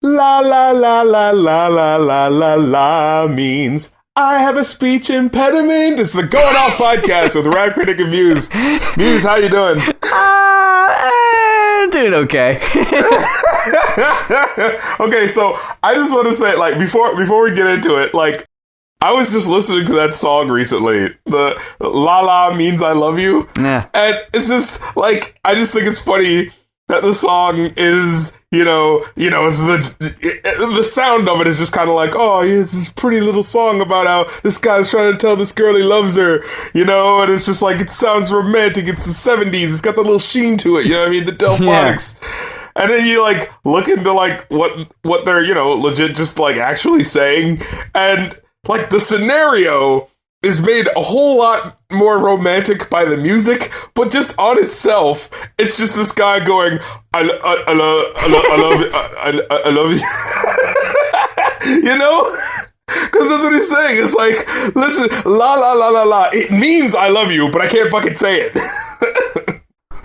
La la la la la la la la la means I have a speech impediment. It's the Going Off podcast with Rap Critic and Muse. Muse, how you doing? Doing okay. Okay, so I just want to say, like, before we get into it, like, I was just listening to that song recently. The La La means I love you. Yeah. And it's just, like, I just think it's funny that the song is, it's the sound of it is just kind of like, oh, yeah, it's this pretty little song about how this guy's trying to tell this girl he loves her, and it's just like, it sounds romantic, it's the 70s, it's got the little sheen to it, you know what I mean, the Delphonics. Yeah. And then you, like, look into, like, what they're, legit just, like, actually saying, and, like, the scenario is made a whole lot more romantic by the music, but just on itself, it's just this guy going, I love you, Because that's what he's saying. It's like, listen, la la la la la, it means I love you, but I can't fucking say it.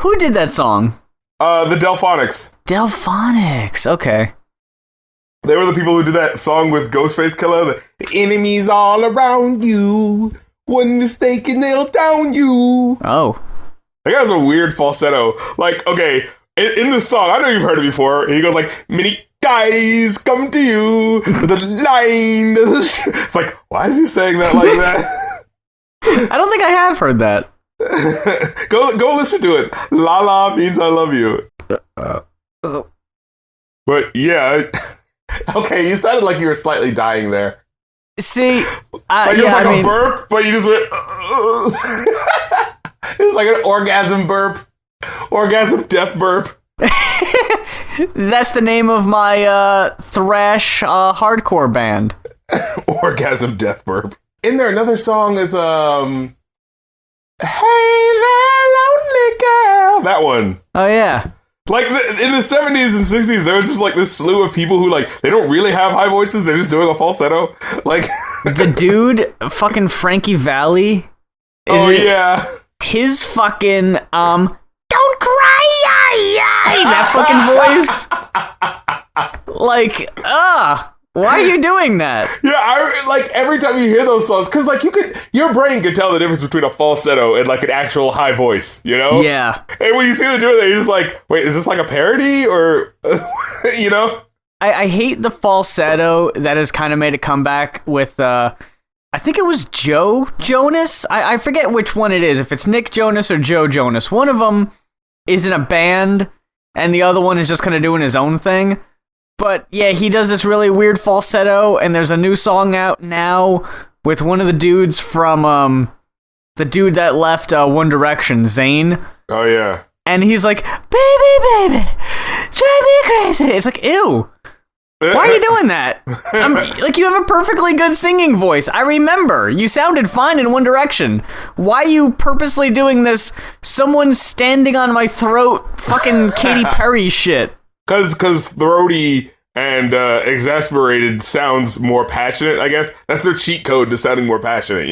Who did that song? The Delphonics. Delphonics, okay. They were the people who did that song with Ghostface Killer. The enemies all around you. One mistake and they'll down you. Oh. That guy's a weird falsetto. Like, okay, in this song, I know you've heard it before. And he goes like, many guys come to you with a line. It's like, why is he saying that like that? I don't think I have heard that. Go listen to it. La la means I love you. But yeah. Okay, you sounded like you were slightly dying there. See, like yeah, a burp, but you just went. It was like an orgasm burp, orgasm death burp. That's the name of my thrash hardcore band. Orgasm death burp. In there, another song is Hey there, lonely girl. That one. Oh yeah. Like, in the 70s and 60s, there was just, like, this slew of people who, like, they don't really have high voices, they're just doing a falsetto. Like... The dude, fucking Frankie Valli. Yeah. His fucking, don't cry, that fucking voice. Like, why are you doing that? Yeah, like, every time you hear those songs, because, like, your brain can tell the difference between a falsetto and, like, an actual high voice, Yeah. And when you see them doing that, you're just like, wait, is this like a parody, or, I hate the falsetto that has kind of made a comeback with, I think it was Joe Jonas? I forget which one it is, if it's Nick Jonas or Joe Jonas. One of them is in a band, and the other one is just kind of doing his own thing. But yeah, he does this really weird falsetto, and there's a new song out now with one of the dudes from, the dude that left One Direction, Zayn. Oh, yeah. And he's like, baby, drive me crazy. It's like, ew. Why are you doing that? Like, you have a perfectly good singing voice. I remember. You sounded fine in One Direction. Why are you purposely doing this someone standing on my throat fucking Katy Perry shit? Because throaty and exasperated sounds more passionate, I guess. That's their cheat code to sounding more passionate,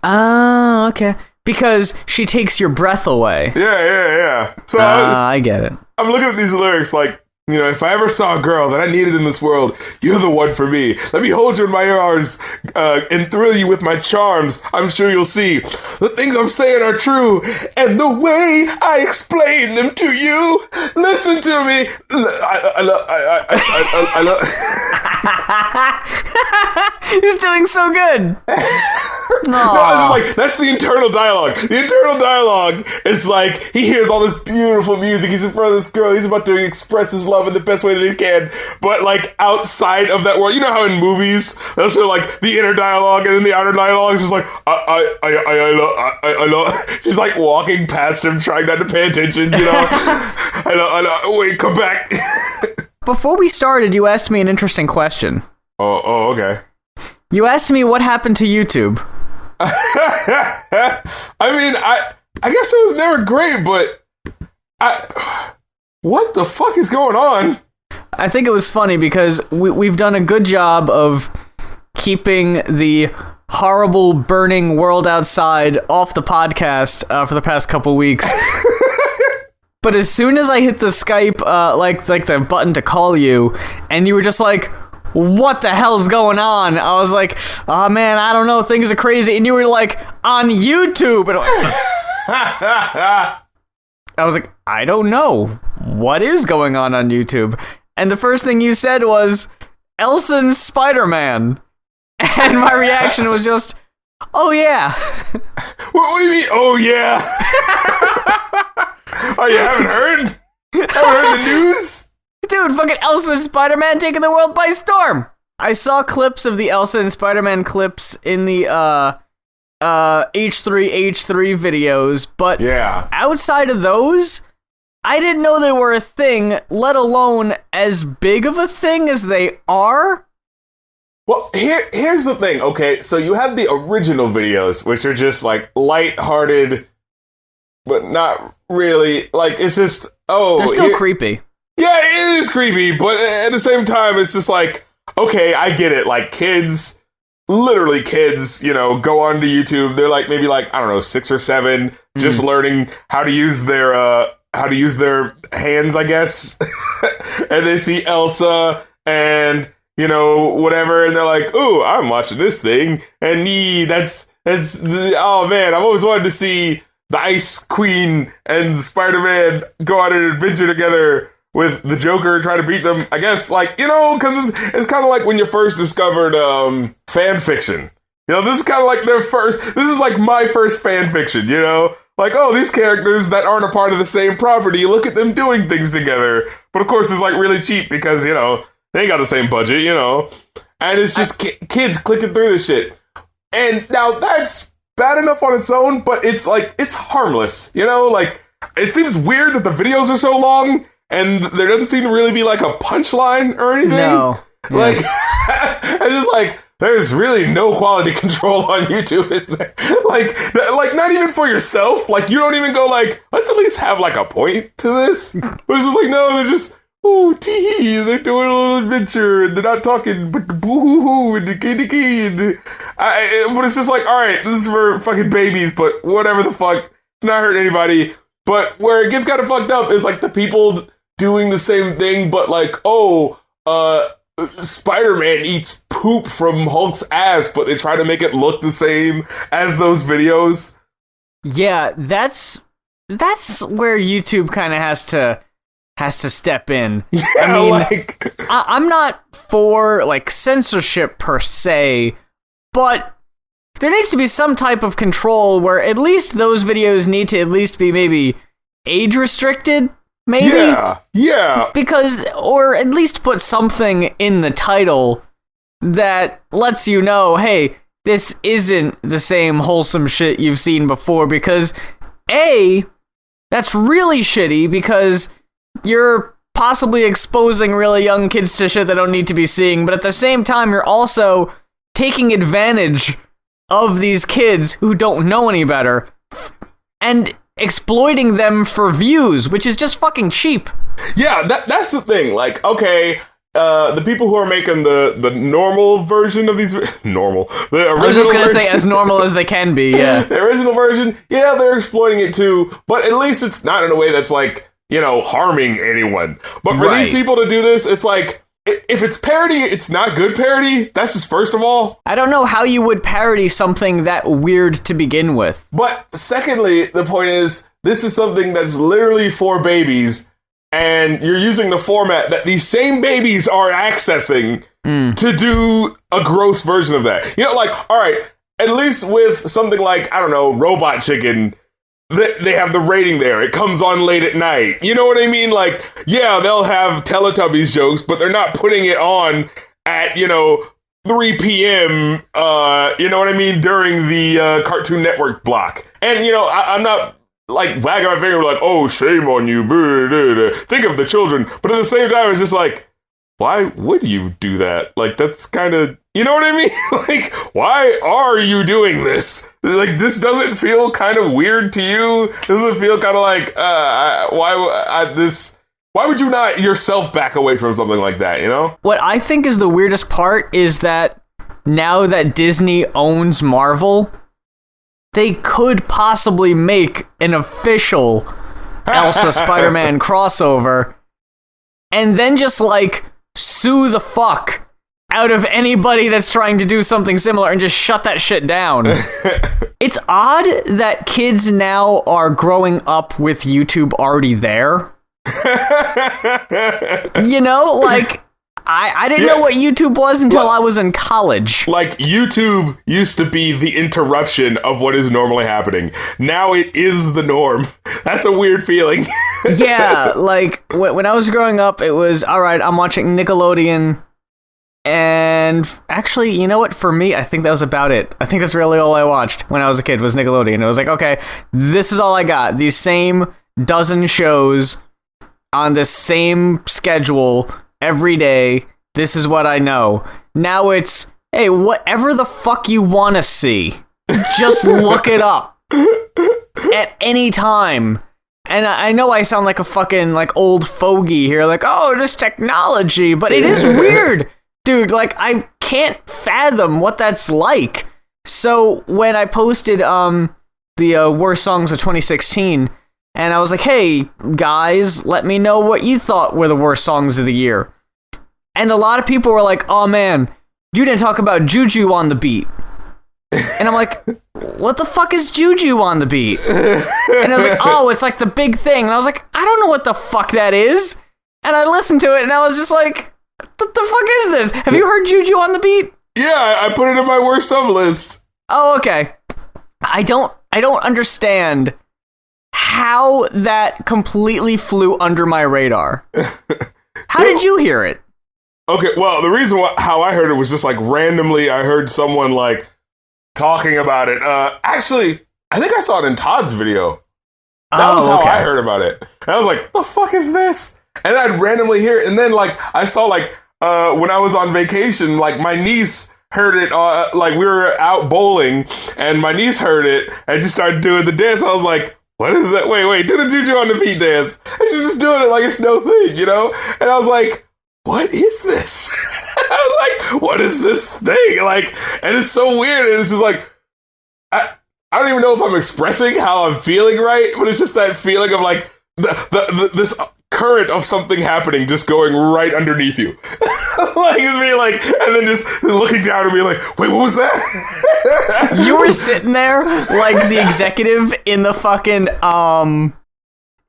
Oh, okay. Because she takes your breath away. Yeah. So I get it. I'm looking at these lyrics like, if I ever saw a girl that I needed in this world, you're the one for me. Let me hold you in my arms and thrill you with my charms. I'm sure you'll see the things I'm saying are true, and the way I explain them to you. Listen to me. I love. He's doing so good. No, I was just like, that's the internal dialogue. The internal dialogue is like, he hears all this beautiful music. He's in front of this girl. He's about to express his love in the best way that he can. But, like, outside of that world, you know how in movies, they'll show, like, the inner dialogue and then the outer dialogue is just like, I love. She's, like, walking past him, trying not to pay attention, I love. Wait, come back. Before we started, you asked me an interesting question. Oh, okay. You asked me what happened to YouTube. I mean, I guess it was never great, but what the fuck is going on? I think it was funny because we've done a good job of keeping the horrible burning world outside off the podcast for the past couple weeks. But as soon as I hit the Skype, like the button to call you, and you were just like, what the hell's going on? I was like, oh man, I don't know, things are crazy. And you were like, on YouTube. And I was like, I don't know. What is going on YouTube? And the first thing you said was, Elsa and Spider-Man. And my reaction was just, oh yeah. What do you mean, oh yeah? Oh, you haven't heard? Haven't heard the news? Dude, fucking Elsa and Spider-Man taking the world by storm. I saw clips of the Elsa and Spider-Man clips in the H3H3 videos, but yeah, outside of those, I didn't know they were a thing, let alone as big of a thing as they are. Well, here's the thing, okay? So you have the original videos, which are just, like, lighthearted, but not really, like, it's just, oh... They're still creepy. Yeah, it is creepy, but at the same time, it's just like, okay, I get it, like, kids, literally kids, you know, go onto YouTube, they're, like, maybe, like, I don't know, 6 or 7, just learning how to use their hands, I guess, and they see Elsa, and... you know, whatever, and they're like, ooh, I'm watching this thing, and oh man, I've always wanted to see the Ice Queen and Spider-Man go on an adventure together with the Joker, try to beat them, I guess, like, you know, because it's kind of like when you first discovered fan fiction. You know, this is kind of like this is like my first fan fiction, you know? Like, oh, these characters that aren't a part of the same property, look at them doing things together. But of course, it's like really cheap because, you know, they ain't got the same budget, you know, and it's just kids clicking through this shit. And now that's bad enough on its own, but it's like, it's harmless, you know, like, it seems weird that the videos are so long and there doesn't seem to really be like a punchline or anything. No. Yeah. Like, I just like, there's really no quality control on YouTube, is there? Like not even for yourself. Like, you don't even go like, let's at least have like a point to this. But it's just like, no, they're just, oh, tee, they're doing a little adventure, and they're not talking, but boo-hoo-hoo, and the but it's just like, alright, this is for fucking babies, but whatever the fuck, it's not hurting anybody. But where it gets kind of fucked up is, like, the people doing the same thing, but like, oh, Spider-Man eats poop from Hulk's ass, but they try to make it look the same as those videos. Yeah, that's where YouTube kind of has to step in. Yeah, I mean, like... I'm not for, like, censorship per se, but there needs to be some type of control where at least those videos need to at least be maybe age-restricted, maybe? Yeah. Because, or at least put something in the title that lets you know, hey, this isn't the same wholesome shit you've seen before, because, A, that's really shitty, because you're possibly exposing really young kids to shit they don't need to be seeing, but at the same time, you're also taking advantage of these kids who don't know any better and exploiting them for views, which is just fucking cheap. Yeah, that's the thing. Like, okay, the people who are making the normal version of these... normal. The original I was just going to say version- as normal as they can be, yeah. The original version, yeah, they're exploiting it too, but at least it's not in a way that's like, you know, harming anyone. But for these people to do this, it's like, if it's parody, it's not good parody. That's just first of all. I don't know how you would parody something that weird to begin with. But secondly, the point is, this is something that's literally for babies, and you're using the format that these same babies are accessing to do a gross version of that. You know, like, all right, at least with something like, I don't know, Robot Chicken, they have the rating there. It comes on late at night. You know what I mean? Like, yeah, they'll have Teletubbies jokes, but they're not putting it on at, you know, 3 p.m., you know what I mean, during the Cartoon Network block. And, you know, I'm not, like, wagging my finger like, oh, shame on you, think of the children. But at the same time, it's just like, why would you do that? Like, that's kind of, you know what I mean? Like, why are you doing this? Like, this doesn't feel kind of weird to you? Doesn't feel kind of like, why would you not yourself back away from something like that, you know? What I think is the weirdest part is that now that Disney owns Marvel, they could possibly make an official Elsa Spider-Man crossover, and then just like sue the fuck out of anybody that's trying to do something similar and just shut that shit down. It's odd that kids now are growing up with YouTube already there. You know, like, I didn't know what YouTube was until I was in college. Like, YouTube used to be the interruption of what is normally happening. Now it is the norm. That's a weird feeling. Yeah, like, when I was growing up, it was, all right, I'm watching Nickelodeon. And actually, you know what? For me, I think that was about it. I think that's really all I watched when I was a kid was Nickelodeon. It was like, okay, this is all I got. These same dozen shows on this same schedule every day. This is what I know. Now it's, hey, whatever the fuck you want to see, just look it up at any time. And I know I sound like a fucking like old fogey here, like, oh, this technology, but it is weird. Dude, like, I can't fathom what that's like. So when I posted the worst songs of 2016, and I was like, hey, guys, let me know what you thought were the worst songs of the year. And a lot of people were like, oh, man, you didn't talk about Juju on the beat. And I'm like, what the fuck is Juju on the beat? And I was like, oh, it's like the big thing. And I was like, I don't know what the fuck that is. And I listened to it, and I was just like, what the fuck is this? Have you heard Juju on the beat? Yeah, I put it in my worst of list. Oh, okay. I don't understand how that completely flew under my radar. How did you hear it? Okay, well, the reason how I heard it was just like randomly I heard someone like talking about it. Actually, I think I saw it in Todd's video. That was how I heard about it. And I was like, the fuck is this? And I'd randomly hear it, and then like I saw like when I was on vacation, like my niece heard it. Like we were out bowling, and my niece heard it, and she started doing the dance. I was like, "What is that? Wait, do the Juju on the beat dance?" And she's just doing it like it's no thing, you know. And I was like, "What is this?" I was like, "What is this thing?" Like, and it's so weird, and it's just like I don't even know if I'm expressing how I'm feeling right, but it's just that feeling of like this current of something happening just going right underneath you. Like it's being like, and then just looking down and being like, wait, what was that? You were sitting there like the executive in the fucking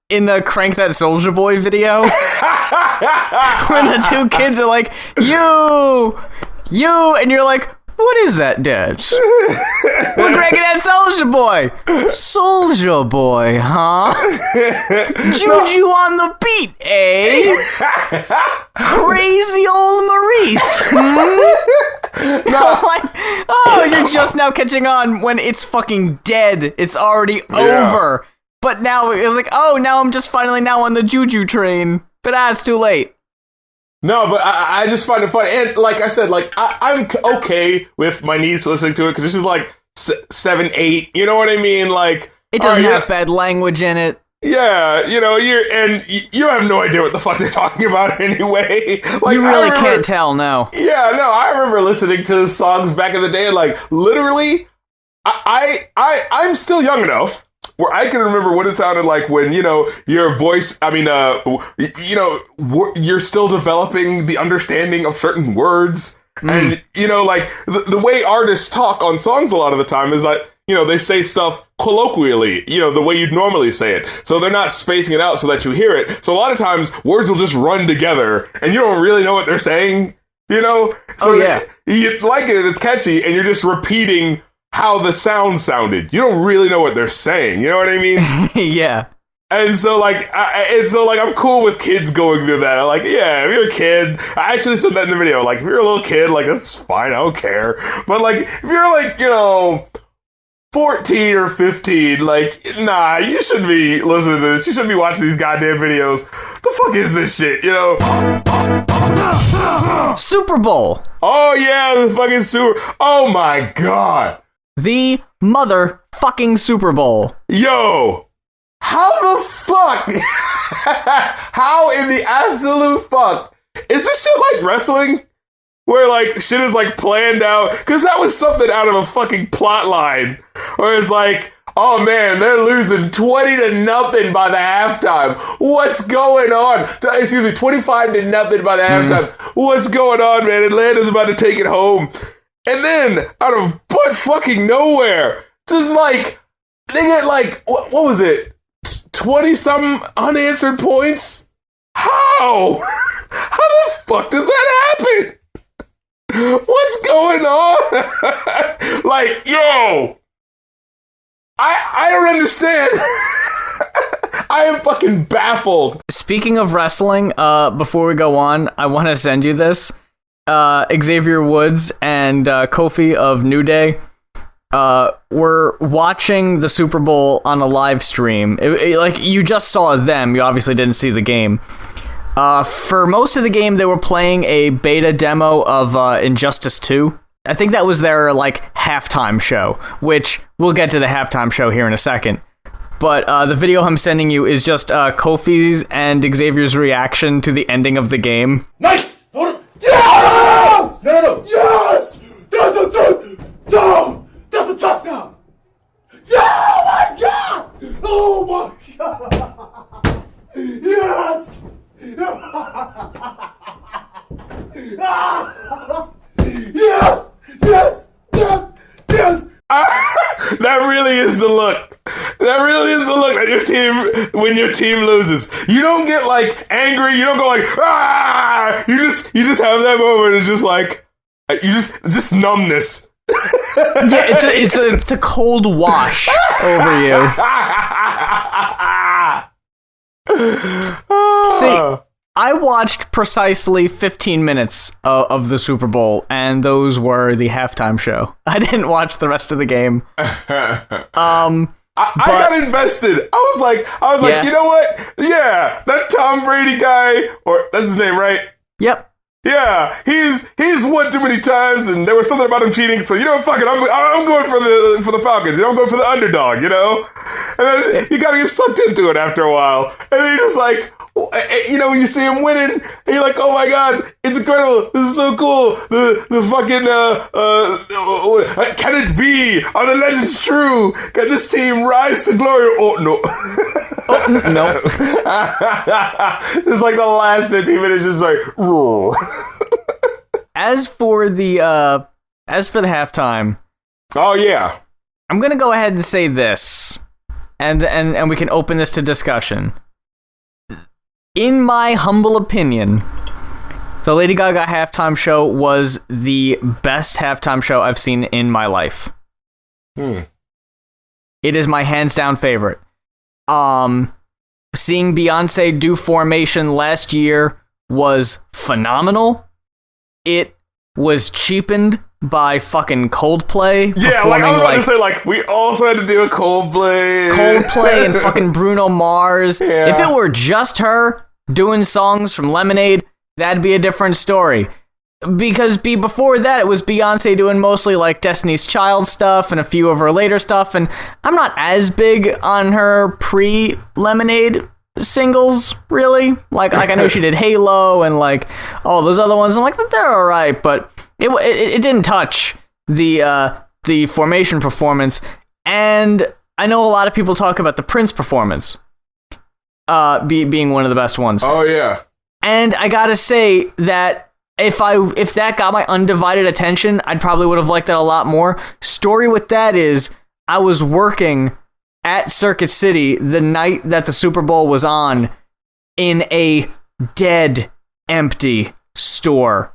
in the Crank That Soulja Boy video when the two kids are like, you, and you're like, what is that, Dad? We're cranking that Soulja Boy. Soulja Boy, huh? Juju on the beat, eh? Crazy old Maurice. No, like, oh, you're just now catching on when it's fucking dead. It's already over. But now it's like, oh, now I'm just finally now on the Juju train. But it's too late. No, but I just find it funny. And like I said, like I'm okay with my niece listening to it because this is like 7, 8. You know what I mean? Like it doesn't have bad language in it. Yeah, you know, you have no idea what the fuck they're talking about anyway. Like you really can't tell, no. Yeah, no, I remember listening to songs back in the day, and like literally, I'm still young enough where I can remember what it sounded like when, you know, your voice, I mean, you know, you're still developing the understanding of certain words. And, you know, like, the way artists talk on songs a lot of the time is that, you know, they say stuff colloquially, you know, the way you'd normally say it. So they're not spacing it out so that you hear it. You lot of times, words will just run together, and you don't really know what they're saying, you know? So you like it, it's catchy, and you're just repeating how the sound sounded. You don't really know what they're saying. You know what I mean? Yeah. And so, like, I'm cool with kids going through that. I'm like, yeah, if you're a kid, I actually said that in the video. Like, if you're a little kid, like, that's fine. I don't care. But, like, if you're, like, you know, 14 or 15, like, nah, you shouldn't be listening to this. You shouldn't be watching these goddamn videos. The fuck is this shit, you know? Super Bowl. Oh, yeah, the fucking oh, my God. The motherfucking Super Bowl. Yo, how the fuck? How in the absolute fuck? Is this shit like wrestling? Where like shit is like planned out? Because that was something out of a fucking plot line. Where it's like, oh man, they're losing 20-0 by the halftime. What's going on? Excuse me, 25-0 by the halftime. What's going on, man? Atlanta's about to take it home. And then, out of butt fucking nowhere, just like, they get like, what was it? 20-something unanswered points? How? How the fuck does that happen? What's going on? Like, yo, I don't understand. I am fucking baffled. Speaking of wrestling, before we go on, I want to send you this. Xavier Woods and Kofi of New Day were watching the Super Bowl on a live stream. Like, you just saw them. You obviously didn't see the game. For most of the game, they were playing a beta demo of Injustice 2. I think that was their, like, halftime show, which we'll get to the halftime show here in a second. But the video I'm sending you is just Kofi's and Xavier's reaction to the ending of the game. Nice! Yes! No! Yes! That's a touchdown! That's a touchdown! Yeah! Oh my god! Oh my god! Yes! Yes! Yes! Yes! Yes! That really is the look. That really is the look at your team when your team loses. You don't get like angry. You don't go like ah. You just have that moment. It's just like you just numbness. Yeah, it's a cold wash over you. See, I watched precisely 15 minutes of the Super Bowl, and those were the halftime show. I didn't watch the rest of the game. I got invested. I was like, Yeah. You know what? Yeah, that Tom Brady guy, or that's his name, right? Yep. Yeah, he's won too many times, and there was something about him cheating. So you know, fuck it, I'm going for the Falcons. You know, I'm going for the underdog. You know, and then you gotta get sucked into it after a while, and then you're just like, you know, when you see him winning, and you're like, oh my god, it's incredible. This is so cool. The fucking can it be? Are the legends true? Can this team rise to glory? Oh no. Oh, no. It's like the last 15 minutes, just like, roar. As for the halftime, Oh yeah. I'm gonna go ahead and say this, and we can open this to discussion. In my humble opinion, the Lady Gaga halftime show was the best halftime show I've seen in my life. It is my hands down favorite. Seeing Beyonce do Formation last year was phenomenal. It was cheapened by fucking Coldplay. Yeah, like I was about to say, like, we also had to do a Coldplay and fucking Bruno Mars. Yeah. If it were just her doing songs from Lemonade, that'd be a different story. Because before that, it was Beyonce doing mostly like Destiny's Child stuff and a few of her later stuff, and I'm not as big on her pre-Lemonade singles, really. Like I know she did Halo and like all those other ones. I'm like, they're alright, but it didn't touch the Formation performance. And I know a lot of people talk about the Prince performance being one of the best ones. Oh yeah. And I gotta say that if that got my undivided attention, I'd probably would have liked that a lot more. Story with that is I was working at Circuit City the night that the Super Bowl was on in a dead empty store.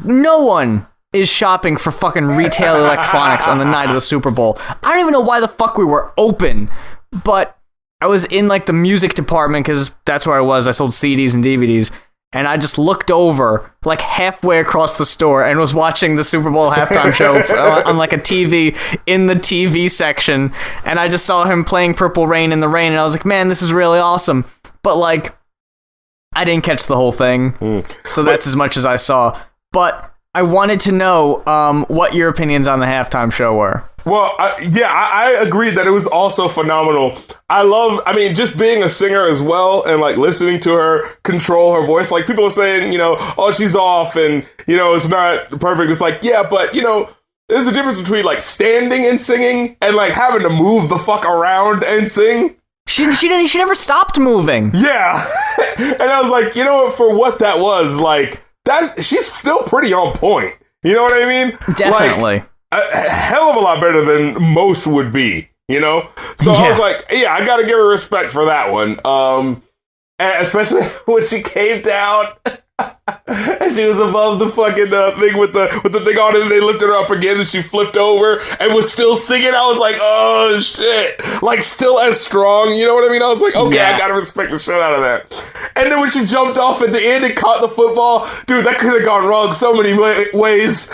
No one is shopping for fucking retail electronics on the night of the Super Bowl. I don't even know why the fuck we were open, but I was in like the music department because that's where I was. I sold CDs and DVDs. And I just looked over, like halfway across the store, and was watching the Super Bowl halftime show on like a TV in the TV section. And I just saw him playing Purple Rain in the rain, and I was like, man, this is really awesome. But like, I didn't catch the whole thing, so that's as much as I saw. But I wanted to know what your opinions on the halftime show were. Well, I agree that it was also phenomenal. I mean, just being a singer as well and like listening to her control her voice. Like people are saying, you know, oh, she's off and, you know, it's not perfect. It's like, yeah, but, you know, there's a difference between like standing and singing and like having to move the fuck around and sing. She never stopped moving. Yeah. And I was like, you know what, for what that was, like, she's still pretty on point. You know what I mean? Definitely. Like, a hell of a lot better than most would be, you know? So I was like, yeah, I gotta give her respect for that one. And especially when she came down and she was above the fucking thing with the thing on it, and they lifted her up again and she flipped over and was still singing. I was like, oh shit. Like, still as strong, you know what I mean? I was like, okay, I gotta respect the shit out of that. And then when she jumped off at the end and caught the football, dude, that could have gone wrong so many ways.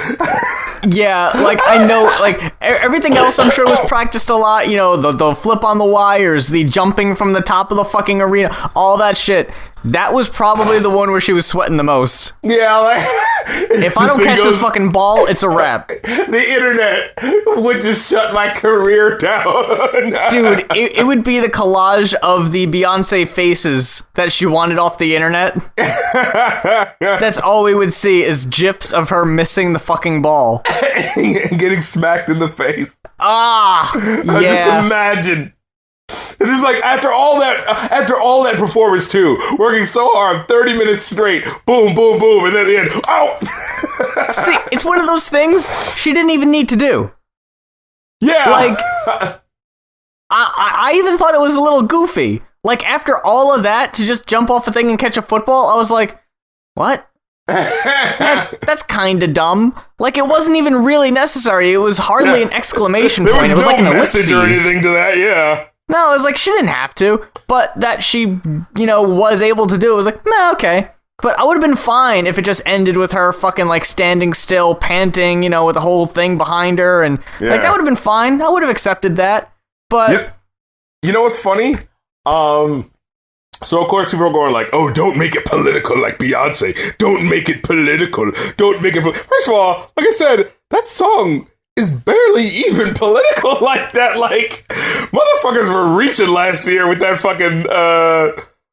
Yeah, like, I know, like, everything else I'm sure was practiced a lot, you know, the flip on the wires, the jumping from the top of the fucking arena, all that shit. That was probably the one where she was sweating the most. Yeah, like... If I don't catch this fucking ball, it's a wrap. The internet would just shut my career down. Dude, it would be the collage of the Beyonce faces that she wanted off the internet. That's all we would see is GIFs of her missing the fucking ball. And getting smacked in the face. Yeah. Just imagine. It is like after all that performance too, working so hard, 30 minutes straight, boom, boom, boom, and then at the end, oh! See, it's one of those things she didn't even need to do. Yeah. Like, I even thought it was a little goofy. Like, after all of that, to just jump off a thing and catch a football, I was like, what? That's kind of dumb. Like, it wasn't even really necessary. It was hardly an exclamation point. It was no like an message ellipses or anything to that, yeah. No, it was like, she didn't have to, but that she, you know, was able to do it was like, nah, okay. But I would have been fine if it just ended with her fucking, like, standing still, panting, you know, with the whole thing behind her, and, like, that would have been fine. I would have accepted that, but... You know what's funny? So, of course, people are going like, oh, don't make it political like Beyonce. Don't make it political. Don't make it... First of all, like I said, that song... is barely even political like that. Like, motherfuckers were reaching last year with that fucking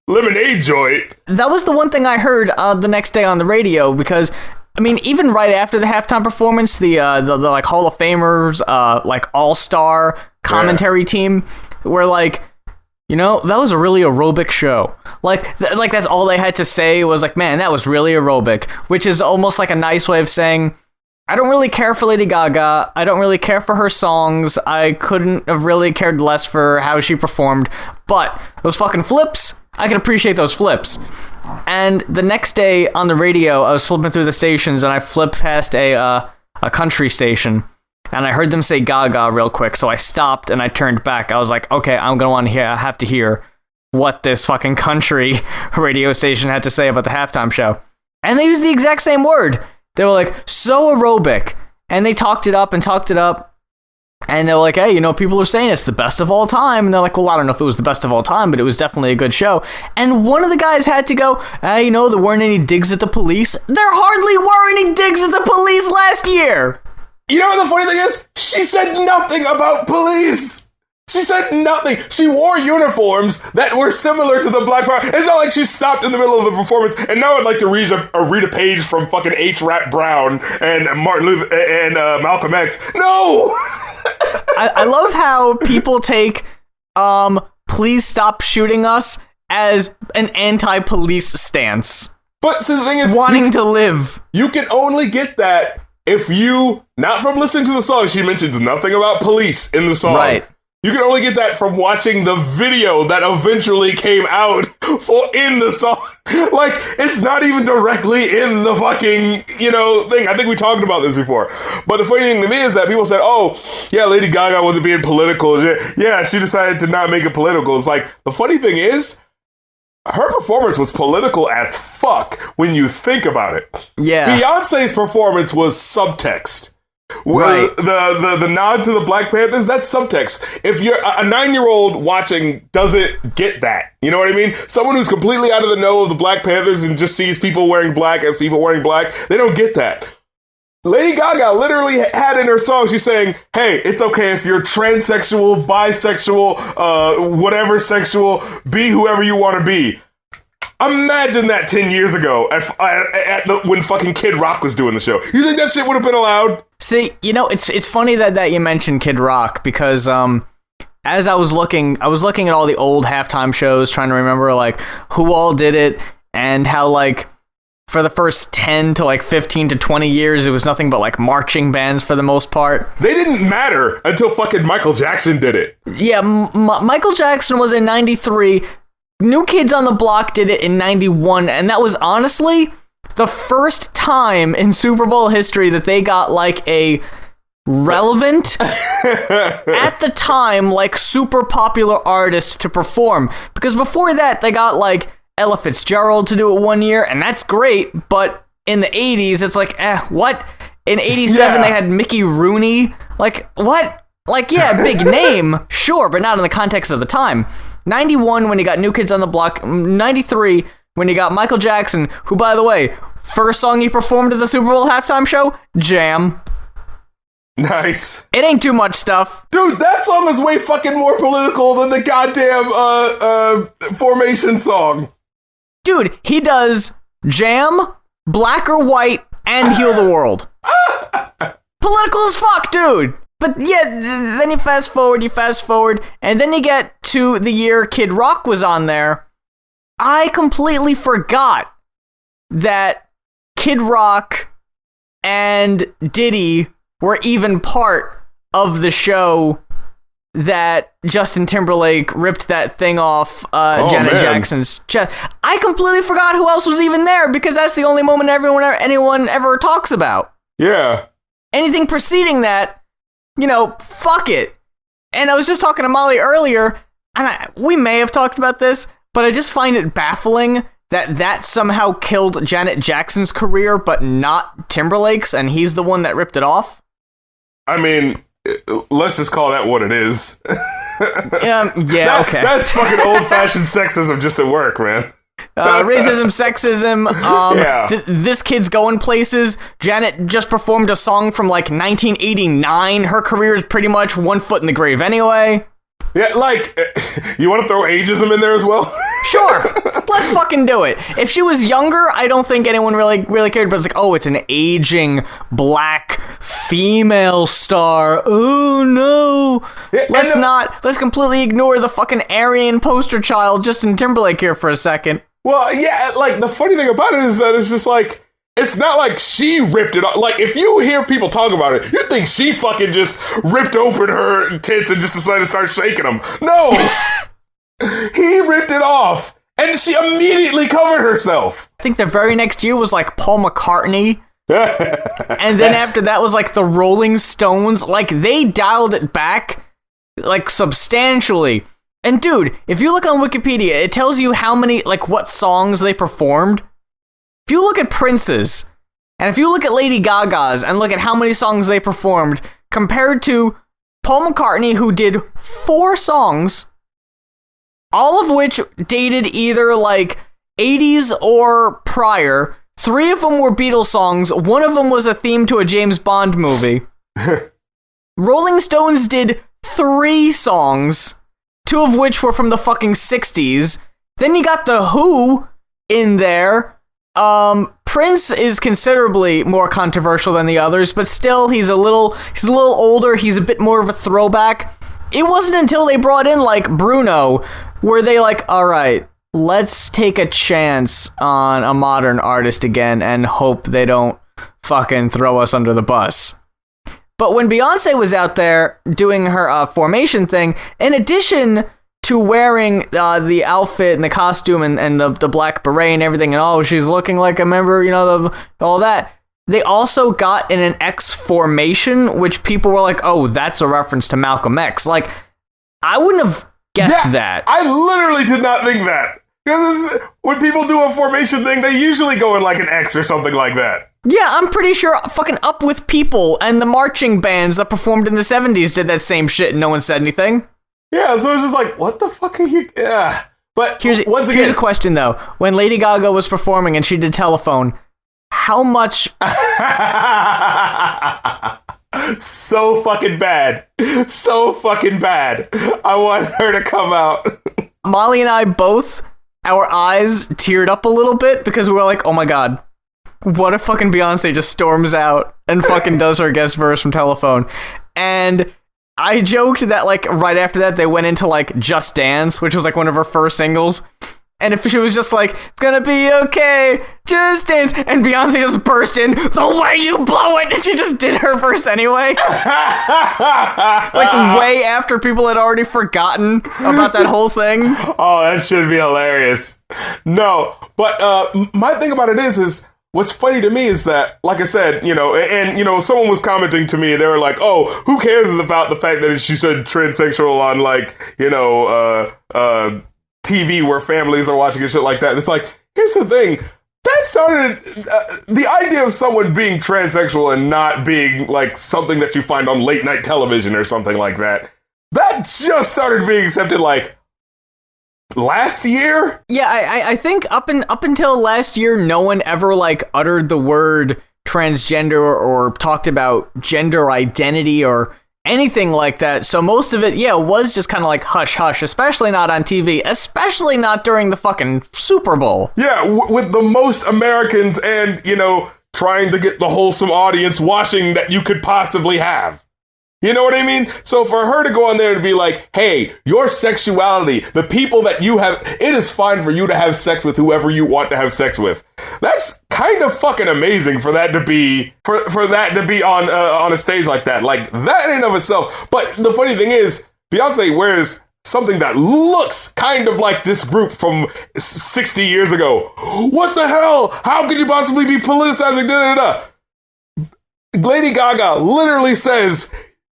lemonade joint. That was the one thing I heard the next day on the radio, because, I mean, even right after the halftime performance, the like Hall of Famers, like all-star commentary team were like, you know, that was a really aerobic show. Like that's all they had to say was like, man, that was really aerobic, which is almost like a nice way of saying, I don't really care for Lady Gaga. I don't really care for her songs. I couldn't have really cared less for how she performed. But those fucking flips, I can appreciate those flips. And the next day on the radio, I was flipping through the stations and I flipped past a country station. And I heard them say Gaga real quick. So I stopped and I turned back. I was like, okay, I'm going to have to hear what this fucking country radio station had to say about the halftime show. And they used the exact same word. They were like, so aerobic. And they talked it up. And they were like, hey, you know, people are saying it's the best of all time. And they're like, well, I don't know if it was the best of all time, but it was definitely a good show. And one of the guys had to go, hey, you know, there weren't any digs at the police. There hardly were any digs at the police last year. You know what the funny thing is? She said nothing about police. She said nothing. She wore uniforms that were similar to the Black Power. It's not like she stopped in the middle of the performance. And now I'd like to read a page from fucking H. Rap Brown and Martin Luther and Malcolm X. No. I love how people take "Please stop shooting us" as an anti-police stance. But so the thing is, wanting to live. You can only get that if you, not from listening to the song. She mentions nothing about police in the song. Right. You can only get that from watching the video that eventually came out in the song. Like, it's not even directly in the fucking, you know, thing. I think we talked about this before. But the funny thing to me is that people said, oh, yeah, Lady Gaga wasn't being political. Yeah, she decided to not make it political. It's like, the funny thing is, her performance was political as fuck when you think about it. Yeah. Beyonce's performance was subtext. Right. The nod to the Black Panthers, that's subtext. If you're a 9-year-old watching doesn't get that. You know what I mean? Someone who's completely out of the know of the Black Panthers and just sees people wearing black as people wearing black, they don't get that. Lady Gaga literally had in her song, she's saying, hey, it's okay if you're transsexual, bisexual, whatever sexual, be whoever you want to be. Imagine that 10 years ago when fucking Kid Rock was doing the show. You think that shit would have been allowed? See, it's funny that you mentioned Kid Rock because as I was looking at all the old halftime shows, trying to remember like who all did it and how like for the first 10 to like 15 to 20 years it was nothing but like marching bands for the most part. They didn't matter until fucking Michael Jackson did it. Yeah, Michael Jackson was in 93. New Kids on the Block did it in 91, and that was honestly the first time in Super Bowl history that they got like a relevant at the time like super popular artist to perform, because before that they got like Ella Fitzgerald to do it one year, and that's great, but in the 80s it's like what? In 87 they had Mickey Rooney, like what? Like yeah, big name, sure, but not in the context of the time. 91 when you got New Kids on the Block, 93 when you got Michael Jackson, who, by the way, first song he performed at the Super Bowl halftime show, Jam. Nice. It ain't too much stuff. Dude, that song is way fucking more political than the goddamn Formation song. Dude, he does Jam, Black or White, and Heal the World. Political as fuck, dude. But yeah, then you fast forward, and then you get to the year Kid Rock was on there. I completely forgot that Kid Rock and Diddy were even part of the show that Justin Timberlake ripped that thing off Janet Jackson's chest. I completely forgot who else was even there because that's the only moment anyone ever talks about. Yeah. Anything preceding that, fuck it. And I was just talking to Molly earlier, and we may have talked about this, but I just find it baffling that somehow killed Janet Jackson's career, but not Timberlake's, and he's the one that ripped it off. I mean, let's just call that what it is. Okay. That's fucking old-fashioned sexism just at work, man. Racism, sexism, this kid's going places. Janet just performed a song from like 1989. Her career is pretty much one foot in the grave anyway. Yeah, like, you want to throw ageism in there as well? Sure, let's fucking do it. If she was younger, I don't think anyone really cared, but it's like, oh, it's an aging black female star. Oh no. Yeah, let's completely ignore the fucking Aryan poster child Justin Timberlake here for a second. Well, yeah, like, the funny thing about it is that it's just like, it's not like she ripped it off. Like, if you hear people talk about it, you think she fucking just ripped open her tits and just decided to start shaking them. No! He ripped it off, and she immediately covered herself. I think the very next year was, like, Paul McCartney. And then after that was, like, the Rolling Stones. Like, they dialed it back, like, substantially. And, dude, if you look on Wikipedia, it tells you how many, like, what songs they performed. If you look at Prince's, and if you look at Lady Gaga's, and look at how many songs they performed, compared to Paul McCartney, who did 4 songs, all of which dated either, like, 80s or prior. 3 of them were Beatles songs, 1 of them was a theme to a James Bond movie. Rolling Stones did 3 songs, 2 of which were from the fucking 60s. Then you got The Who in there. Prince is considerably more controversial than the others, but still, he's a little older, he's a bit more of a throwback. It wasn't until they brought in, like, Bruno, where they like, alright, let's take a chance on a modern artist again and hope they don't fucking throw us under the bus. But when Beyonce was out there doing her Formation thing, in addition to wearing the outfit and the costume and the black beret and everything, and oh, she's looking like a member, all that, they also got in an X formation, which people were like, oh, that's a reference to Malcolm X. Like, I wouldn't have guessed that. I literally did not think that. Because when people do a formation thing, they usually go in like an X or something like that. Yeah, I'm pretty sure fucking Up With People and the marching bands that performed in the 70s did that same shit and no one said anything. Yeah, so it's just like, what the fuck are you... Yeah. But here's a question, though. When Lady Gaga was performing and she did Telephone, how much... So fucking bad. So fucking bad. I want her to come out. Molly and I both, our eyes teared up a little bit because we were like, oh my god. what if fucking Beyonce just storms out and fucking does her guest verse from Telephone? And I joked that, like, right after that, they went into, like, Just Dance, which was, like, one of her first singles. And if she was just like, it's gonna be okay, just dance, and Beyonce just burst in, the way you blow it, and she just did her verse anyway. Like, way after people had already forgotten about that whole thing. Oh, that should be hilarious. No, but my thing about it is what's funny to me is that, like I said, someone was commenting to me, they were like, oh, who cares about the fact that she said transsexual on, like, TV where families are watching and shit like that. And it's like, here's the thing. That started, the idea of someone being transsexual and not being, like, something that you find on late night television or something like that, that just started being accepted, like, last year? Yeah, I think up until last year, no one ever, like, uttered the word transgender or talked about gender identity or anything like that. So most of it, was just kind of like hush hush, especially not on TV, especially not during the fucking Super Bowl. Yeah, with the most Americans and, trying to get the wholesome audience watching that you could possibly have. You know what I mean? So for her to go on there and be like, hey, your sexuality, the people that you have, it is fine for you to have sex with whoever you want to have sex with. That's kind of fucking amazing for that to be, for that to be on a stage like that. Like, that in and of itself. But the funny thing is, Beyonce wears something that looks kind of like this group from 60 years ago. What the hell? How could you possibly be politicizing da-da-da? Lady Gaga literally says,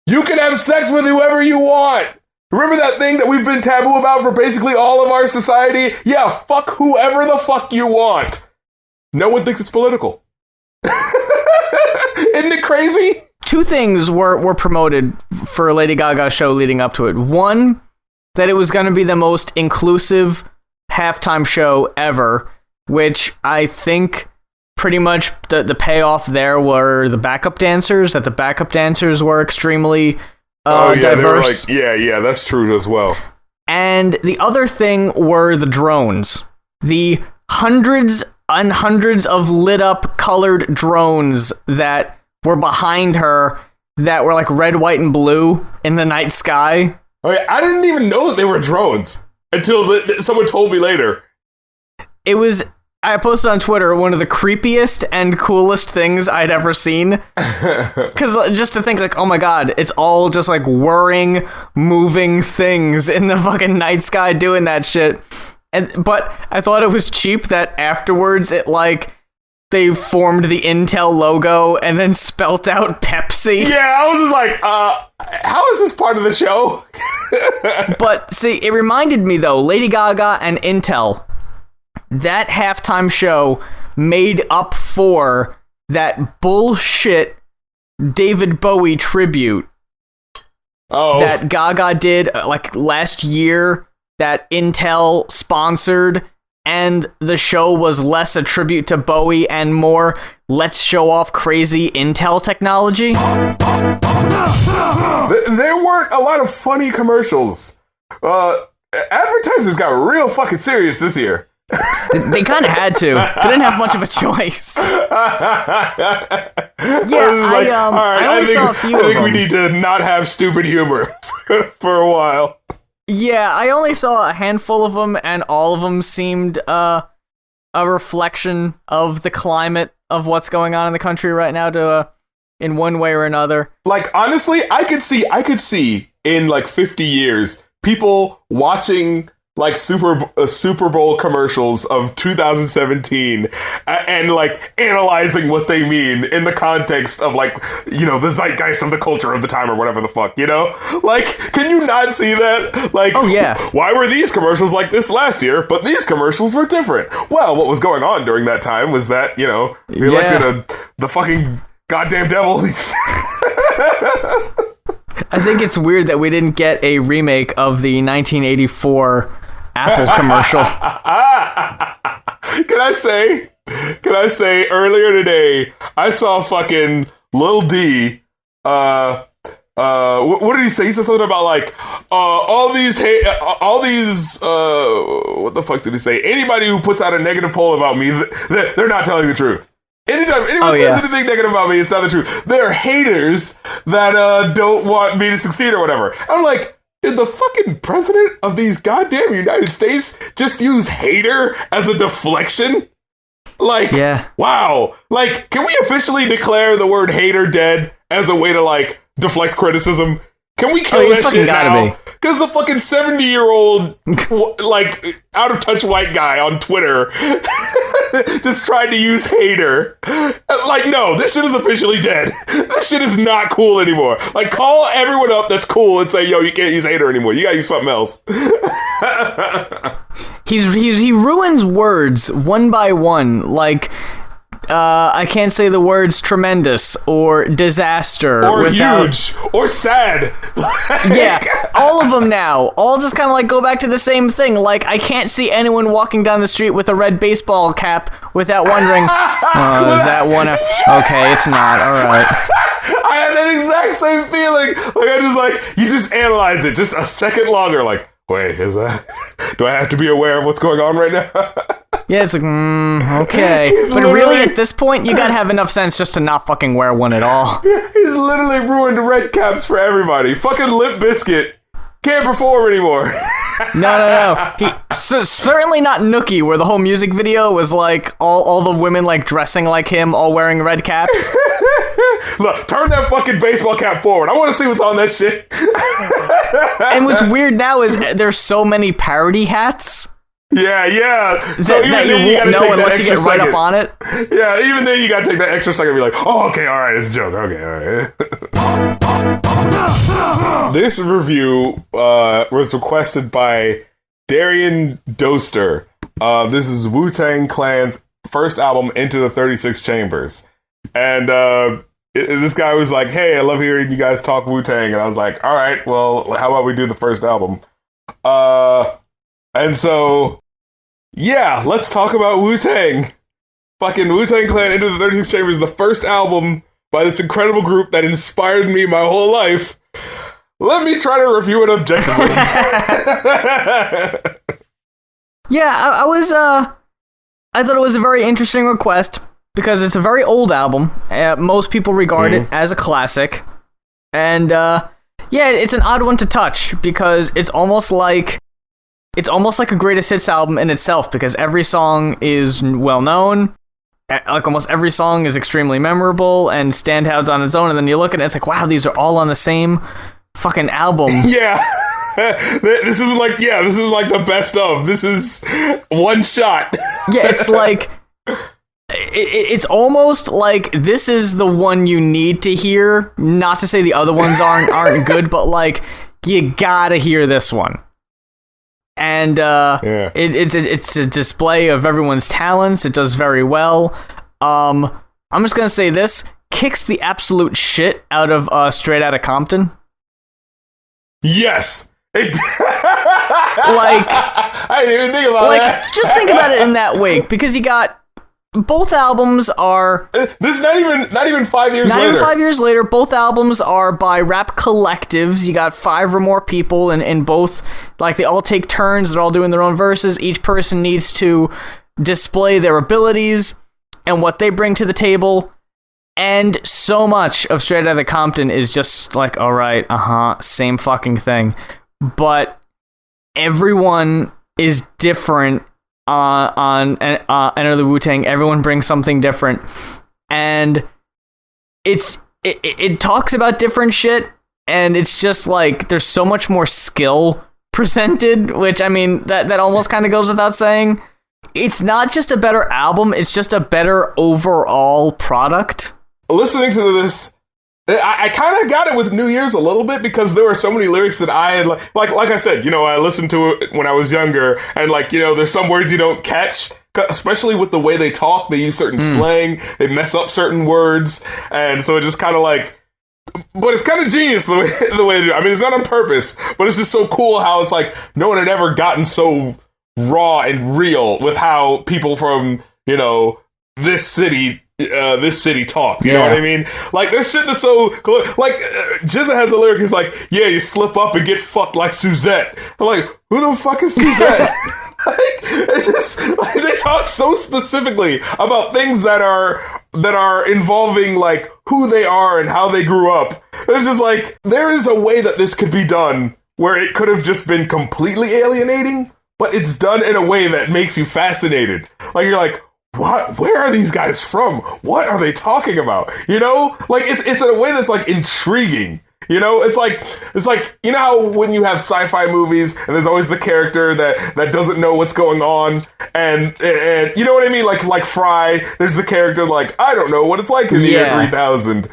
you can have sex with whoever you want. Remember that thing that we've been taboo about for basically all of our society? Yeah, fuck whoever the fuck you want. No one thinks it's political. Isn't it crazy? Two things were promoted for Lady Gaga's show leading up to it. One, that it was going to be the most inclusive halftime show ever, which I think pretty much the payoff there were the backup dancers, that the backup dancers were extremely diverse. Yeah, that's true as well. And the other thing were the drones. The hundreds and hundreds of lit up colored drones that were behind her that were like red, white, and blue in the night sky. Oh, yeah, I didn't even know that they were drones until someone told me later. I posted on Twitter one of the creepiest and coolest things I'd ever seen. Because just to think, like, oh my god, it's all just like whirring, moving things in the fucking night sky doing that shit. But I thought it was cheap that afterwards they formed the Intel logo and then spelt out Pepsi. Yeah, I was just like, how is this part of the show? But see, it reminded me though, Lady Gaga and Intel, that halftime show made up for that bullshit David Bowie tribute that Gaga did like last year that Intel sponsored, and the show was less a tribute to Bowie and more, let's show off crazy Intel technology. There weren't a lot of funny commercials. Advertisers got real fucking serious this year. They kind of had to. They didn't have much of a choice. I only saw a few of them. I think we need to not have stupid humor for a while. Yeah, I only saw a handful of them, and all of them seemed a reflection of the climate of what's going on in the country right now, in one way or another. Like, honestly, I could see in like 50 years people watching like Super Bowl commercials of 2017 and like analyzing what they mean in the context of like, the zeitgeist of the culture of the time or whatever the fuck, Like, can you not see that? Like, oh yeah, why were these commercials like this last year, but these commercials were different? Well, what was going on during that time was that, we elected the fucking goddamn devil. I think it's weird that we didn't get a remake of the 1984 Apple commercial. Can I say earlier today I saw fucking Lil D what did he say? He said something about like all these what the fuck did he say? Anybody who puts out a negative poll about me, they're not telling the truth. Anytime anyone says anything negative about me, it's not the truth. There are haters that don't want me to succeed or whatever. I'm like, did the fucking president of these goddamn United States just use hater as a deflection? Like, wow. Like, can we officially declare the word hater dead as a way to, like, deflect criticism? Can we kill that shit now? Because the fucking 70-year-old, like, out-of-touch white guy on Twitter just tried to use hater. Like, no, this shit is officially dead. This shit is not cool anymore. Like, call everyone up that's cool and say, yo, you can't use hater anymore. You gotta use something else. He ruins words one by one. Like, I can't say the words tremendous or disaster or huge or sad. Yeah, all of them now. All just kind of like go back to the same thing. Like, I can't see anyone walking down the street with a red baseball cap without wondering, is that one? Okay, it's not. All right. I had that exact same feeling. Like, I just like, you just analyze it just a second longer. Like, wait, is that? Do I have to be aware of what's going on right now? Yeah, it's like, okay. But really, at this point, you gotta have enough sense just to not fucking wear one at all. He's literally ruined red caps for everybody. Fucking Limp Bizkit can't perform anymore. No. Certainly not Nookie, where the whole music video was like all the women like dressing like him, all wearing red caps. Look, turn that fucking baseball cap forward. I want to see what's on that shit. And what's weird now is there's so many parody hats. Yeah. So even then you won't know unless you get right up on it. Yeah, even then you gotta take that extra second and be like, oh, okay, all right, it's a joke. Okay, all right. This review was requested by Darian Doster. This is Wu-Tang Clan's first album, Into the 36 Chambers. And this guy was like, hey, I love hearing you guys talk Wu-Tang. And I was like, all right, well, how about we do the first album? And so, yeah, let's talk about Wu-Tang. Fucking Wu-Tang Clan Into the 36 Chambers, the first album by this incredible group that inspired me my whole life. Let me try to review it objectively. Yeah, I thought it was a very interesting request because it's a very old album. Most people regard it as a classic. And, yeah, it's an odd one to touch because it's almost like a greatest hits album in itself because every song is well known. Like almost every song is extremely memorable and standouts on its own. And then you look at it, it's like, wow, these are all on the same fucking album. Yeah. This is like the best of. This is one shot. Yeah, it's like it's almost like this is the one you need to hear. Not to say the other ones aren't good, but like you gotta hear this one. And it's a display of everyone's talents. It does very well. I'm just gonna say this kicks the absolute shit out of Straight Outta Compton. Yes. Like I didn't even think about that. Just think about it in that way, because you got both albums are. This is not even 5 years later. Not even 5 years later. Both albums are by rap collectives. You got 5 or more people, and both, like, they all take turns. They're all doing their own verses. Each person needs to display their abilities and what they bring to the table. And so much of Straight Outta Compton is just like, all right, same fucking thing. But everyone is different on Enter the Wu-Tang. Everyone brings something different. And it talks about different shit, and it's just like there's so much more skill presented, which, I mean, that almost kind of goes without saying. It's not just a better album, it's just a better overall product. Listening to this, I kind of got it with New Year's a little bit, because there were so many lyrics that I had, like I said, you know, I listened to it when I was younger, and, like, you know, there's some words you don't catch, especially with the way they talk. They use certain slang, they mess up certain words, and so it just kind of like, but it's kind of genius the way they do it. I mean, it's not on purpose, but it's just so cool how it's like no one had ever gotten so raw and real with how people from, you know, this city talk, you know what I mean? Like, there's shit that's so cool. Like, Jizza has a lyric, he's like, yeah, you slip up and get fucked like Suzette. I'm like, who the fuck is Suzette? Like, it's just, like, they talk so specifically about things that are that are involving like who they are and how they grew up. It's just like there is a way that this could be done where it could have just been completely alienating, but it's done in a way that makes you fascinated. Like you're like, what? Where are these guys from? What are they talking about? You know, like it's in a way that's like intriguing. You know, it's like you know how when you have sci-fi movies and there's always the character that doesn't know what's going on, and you know what I mean, like Fry. There's the character like I don't know what it's like in the year 3000,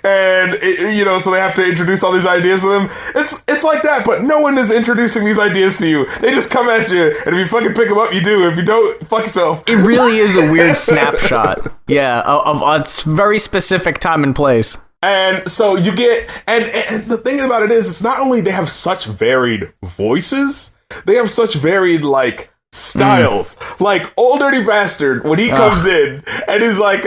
and you know, so they have to introduce all these ideas to them. It's like that, but no one is introducing these ideas to you. They just come at you, and if you fucking pick them up, you do. If you don't, fuck yourself. It really is a weird snapshot, of a very specific time and place. And so you get, and the thing about it is, it's not only they have such varied voices, they have such varied, like, styles. Like, Old Dirty Bastard, when he comes in, and he's like,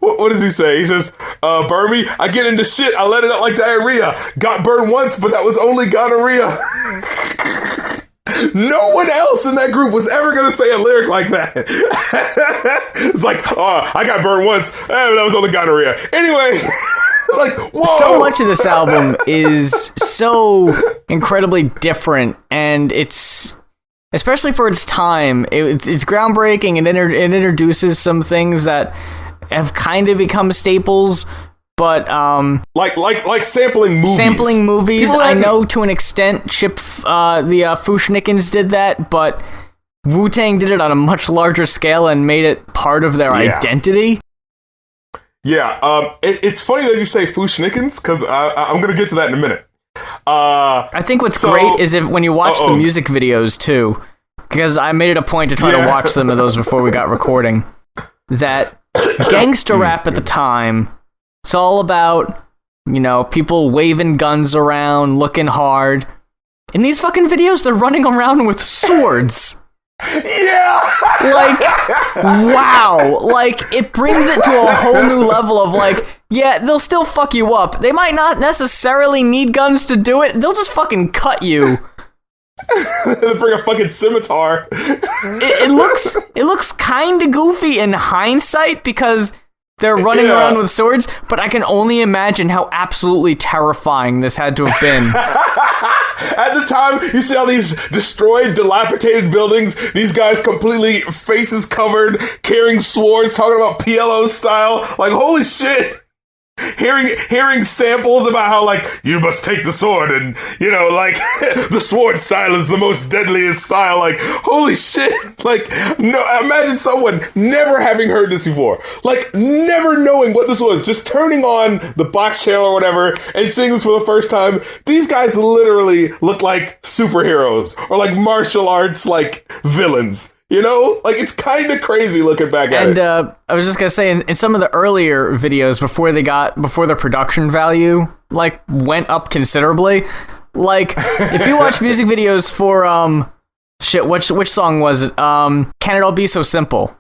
what does he say? He says, burn me, I get into shit, I let it out like diarrhea. Got burned once, but that was only gonorrhea. No one else in that group was ever going to say a lyric like that. It's like, oh, I got burned once, that was only gonorrhea. Anyway... Like, whoa. So much of this album is so incredibly different, and it's, especially for its time, it's groundbreaking, and it introduces some things that have kind of become staples, but like sampling movies. Sampling movies, I know to an extent. The Fushnikins did that, but Wu-Tang did it on a much larger scale and made it part of their identity. Yeah, it's funny that you say Fushnikins, because I'm going to get to that in a minute. I think what's great is when you watch the music videos, too, because I made it a point to try to watch some of those before we got recording, that gangster rap at the time, it's all about, you know, people waving guns around, looking hard. In these fucking videos, they're running around with swords. Yeah! Like, wow. Like, it brings it to a whole new level of, like, yeah, they'll still fuck you up. They might not necessarily need guns to do it. They'll just fucking cut you. They bring a fucking scimitar. It looks kind of goofy in hindsight because they're running around with swords, but I can only imagine how absolutely terrifying this had to have been. At the time, you see all these destroyed, dilapidated buildings, these guys completely faces covered, carrying swords, talking about PLO style. Like, holy shit. Hearing samples about how, like, you must take the sword and, you know, like, the sword style is the most deadliest style. Like, holy shit. Like, no, imagine someone never having heard this before. Like, never knowing what this was. Just turning on the box channel or whatever and seeing this for the first time. These guys literally look like superheroes or like martial arts, like, villains. You know? Like, it's kind of crazy looking back at it. And I was just going to say, in some of the earlier videos, before the production value, like, went up considerably, like, if you watch music videos for, which song was it? Can It All Be So Simple?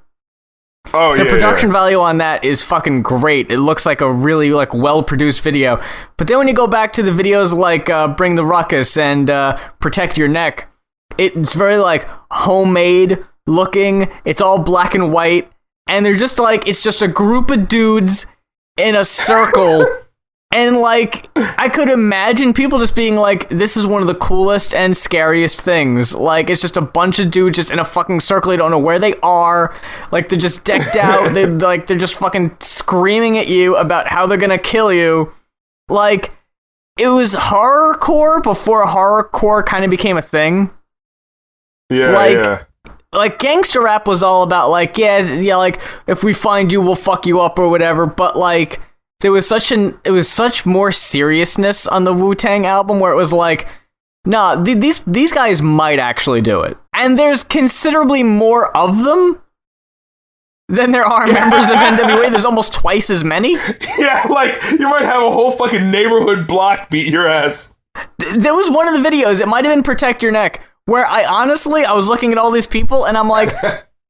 Oh, the production value on that is fucking great. It looks like a really, like, well-produced video. But then when you go back to the videos like Bring the Ruckus and Protect Your Neck, it's very, like, homemade looking. It's all black and white, and they're just like, it's just a group of dudes in a circle. And, like, I could imagine people just being like, this is one of the coolest and scariest things. Like, it's just a bunch of dudes just in a fucking circle. They don't know where they are. Like, they're just decked out. They're just fucking screaming at you about how they're gonna kill you. Like, it was horrorcore before horrorcore kind of became a thing. Yeah, like, gangster rap was all about, like, like, if we find you, we'll fuck you up or whatever, but, like, it was such more seriousness on the Wu-Tang album where it was like, nah, these guys might actually do it. And there's considerably more of them than there are members of NWA. There's almost twice as many. Yeah, like, you might have a whole fucking neighborhood block beat your ass. There was one of the videos, it might have been Protect Your Neck, where I was looking at all these people and I'm like,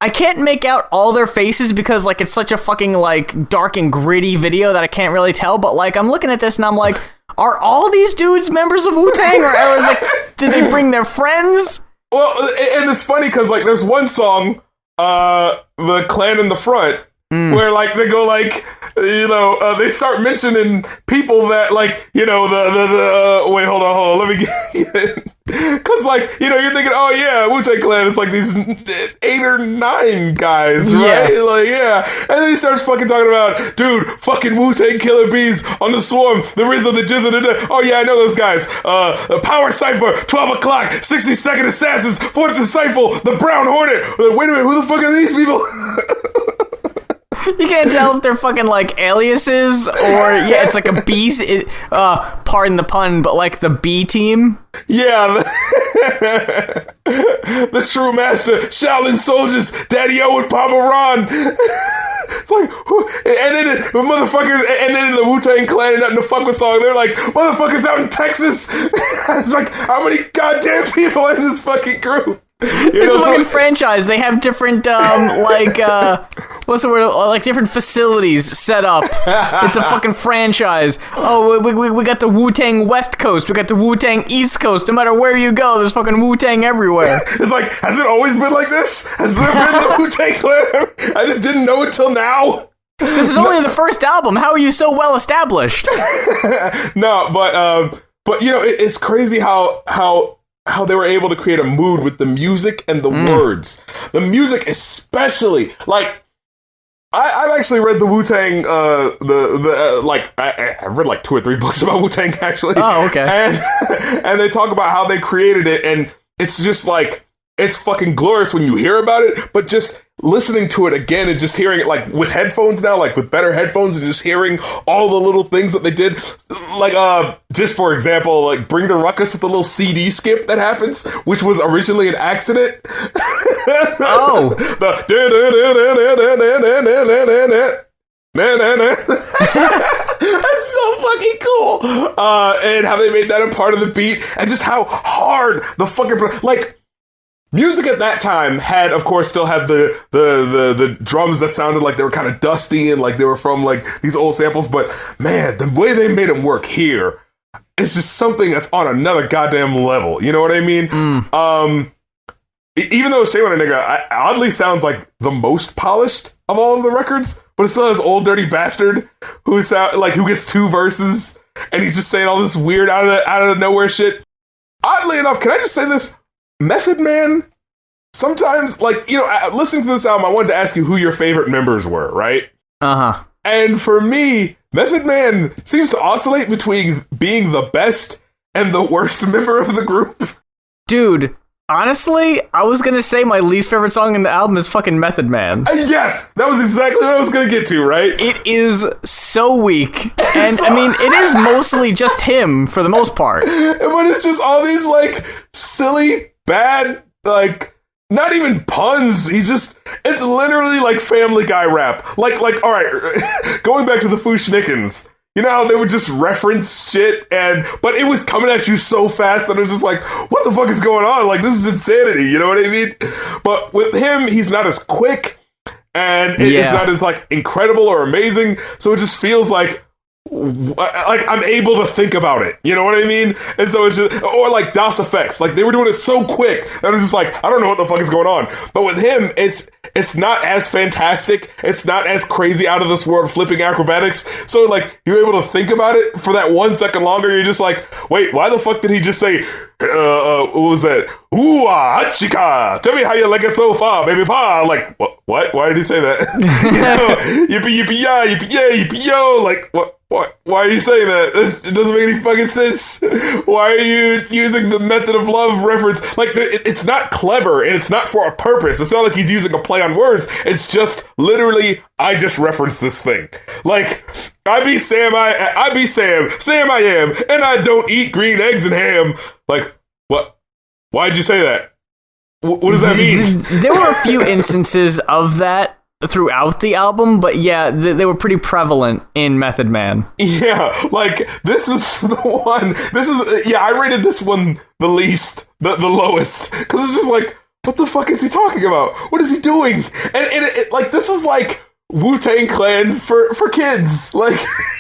I can't make out all their faces because, like, it's such a fucking, like, dark and gritty video that I can't really tell, but, like, I'm looking at this and I'm like, are all these dudes members of Wu-Tang? Or I was like, did they bring their friends? Well, and it's funny because, like, there's one song, The Clan in the Front, where like they go like, they start mentioning people that like, the wait, hold on, let me get it. Cause like, you're thinking, oh yeah, Wu-Tang Clan is like these 8 or 9 guys, right? Yeah. Like, yeah. And then he starts fucking talking about, dude, fucking Wu-Tang Killer Bees on the Swarm, the RZA, the Jizza, oh yeah, I know those guys. Power Cypher, 12 o'clock, 60-second Assassins, 4th Disciple, the Brown Hornet. Wait a minute, who the fuck are these people? You can't tell if they're fucking like aliases or it's like a beast. Pardon the pun, but like the B team. Yeah, the true master, Shaolin soldiers, Daddy O and Papa Ron. It's like, and then the motherfuckers, and then the Wu-Tang Clan and Nothing to Fuck With song, they're like, motherfuckers out in Texas. It's like, how many goddamn people in this fucking group? It's a fucking franchise. They have different, what's the word? Like different facilities set up. It's a fucking franchise. Oh, we got the Wu-Tang West Coast. We got the Wu-Tang East Coast. No matter where you go, there's fucking Wu-Tang everywhere. It's like, has it always been like this? Has there been the Wu-Tang Clan? I just didn't know until now. This is only the first album. How are you so well established? No, but it's crazy how they were able to create a mood with the music and the words. The music especially. Like, I've actually read the Wu-Tang, I've read like 2 or 3 books about Wu-Tang, actually. Oh, okay. And they talk about how they created it, and it's just like, it's fucking glorious when you hear about it, but just listening to it again and just hearing it like with headphones now, like with better headphones, and just hearing all the little things that they did. Like, just for example, like Bring the Ruckus with the little CD skip that happens, which was originally an accident. Oh. That's so fucking cool. And how they made that a part of the beat, and just how hard the fucking like music at that time had, of course, still had the drums that sounded like they were kind of dusty and like they were from like these old samples. But man, the way they made them work here is just something that's on another goddamn level. You know what I mean? Even though Shame on a Nigga oddly sounds like the most polished of all of the records, but it still has Old Dirty Bastard who gets 2 verses and he's just saying all this weird out of nowhere shit. Oddly enough, can I just say this? Method Man, sometimes, like, listening to this album, I wanted to ask you who your favorite members were, right? Uh-huh. And for me, Method Man seems to oscillate between being the best and the worst member of the group. Dude, honestly, I was gonna say my least favorite song in the album is fucking Method Man. Yes, that was exactly what I was gonna get to, right? It is so weak. And, I mean, it is mostly just him, for the most part. But it's just all these, like, silly, bad, like, not even puns. It's literally like Family Guy rap. Like, all right, going back to the Fushnikins. You know how they would just reference shit, but it was coming at you so fast that it was just like, what the fuck is going on? Like, this is insanity, you know what I mean? But with him, he's not as quick, and it's not as, like, incredible or amazing, so it just feels like I'm able to think about it, you know what I mean? And so it's just, or like DOS effects, like they were doing it so quick that it was just like, I don't know what the fuck is going on. But with him, it's not as fantastic, it's not as crazy out of this world flipping acrobatics, so like you're able to think about it for that 1 second longer. You're just like, wait, why the fuck did he just say what was that? Ooh, chika, tell me how you like it so far, baby pa. Like, what? Why did he say that? Yippee, yippee, ya, yippee, yeah, yippee, yo. Like, what? Why are you saying that? It doesn't make any fucking sense. Why are you using the Method of Love reference? Like, it's not clever, and it's not for a purpose. It's not like he's using a play on words. It's just literally, I just referenced this thing. Like, I be Sam, Sam I am, and I don't eat green eggs and ham. Like, what? Why'd you say that? What does that mean? There were a few instances of that throughout the album, but yeah, they were pretty prevalent in Method Man. Yeah, like, this is the one, I rated this one the least, the lowest, because it's just like, what the fuck is he talking about? What is he doing? And it like, this is like Wu-Tang Clan for kids. Like,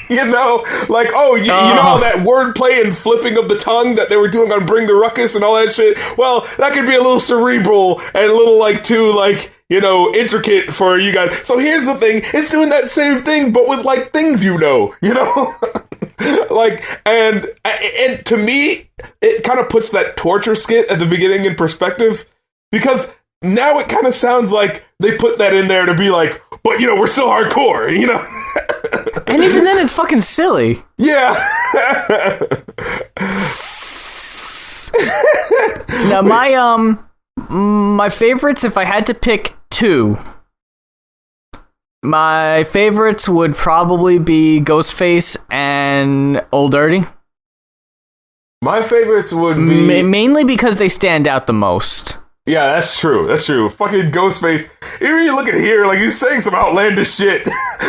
you know, like, oh, you know all that wordplay and flipping of the tongue that they were doing on Bring the Ruckus and all that shit? Well, that could be a little cerebral and a little, like, too, like, you know, intricate for you guys. So here's the thing. It's doing that same thing, but with, like, things you know? Like, and to me, it kind of puts that torture skit at the beginning in perspective, because now it kind of sounds like they put that in there to be like, but, you know, we're still hardcore, you know? And even then, it's fucking silly. Yeah. Now, my favorites, if I had to pick two, my favorites would probably be Ghostface and Old Dirty. My favorites would be... mainly because they stand out the most. Yeah, that's true. That's true. Fucking Ghostface. Even you look at here, like, he's saying some outlandish shit.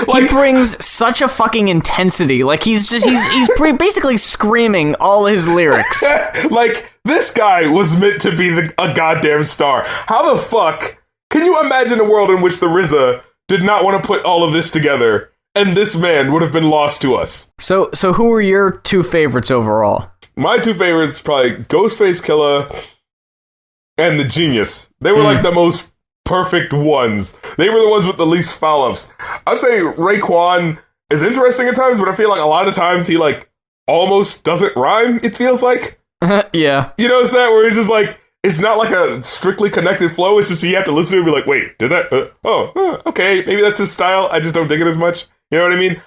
Like, he brings such a fucking intensity. Like, he's basically screaming all his lyrics. Like, this guy was meant to be a goddamn star. How the fuck can you imagine a world in which the RZA did not want to put all of this together, and this man would have been lost to us? So who were your two favorites overall? My two favorites, probably Ghostface Killah and The Genius. They were like the most perfect ones. They were the ones with the least foul-ups. I'd say Raekwon is interesting at times, but I feel like a lot of times he, like, almost doesn't rhyme, it feels like. Yeah. You know what I'm saying? Where it's just like, it's not like a strictly connected flow. It's just you have to listen to it and be like, wait, did that? Okay, maybe that's his style. I just don't dig it as much. You know what I mean?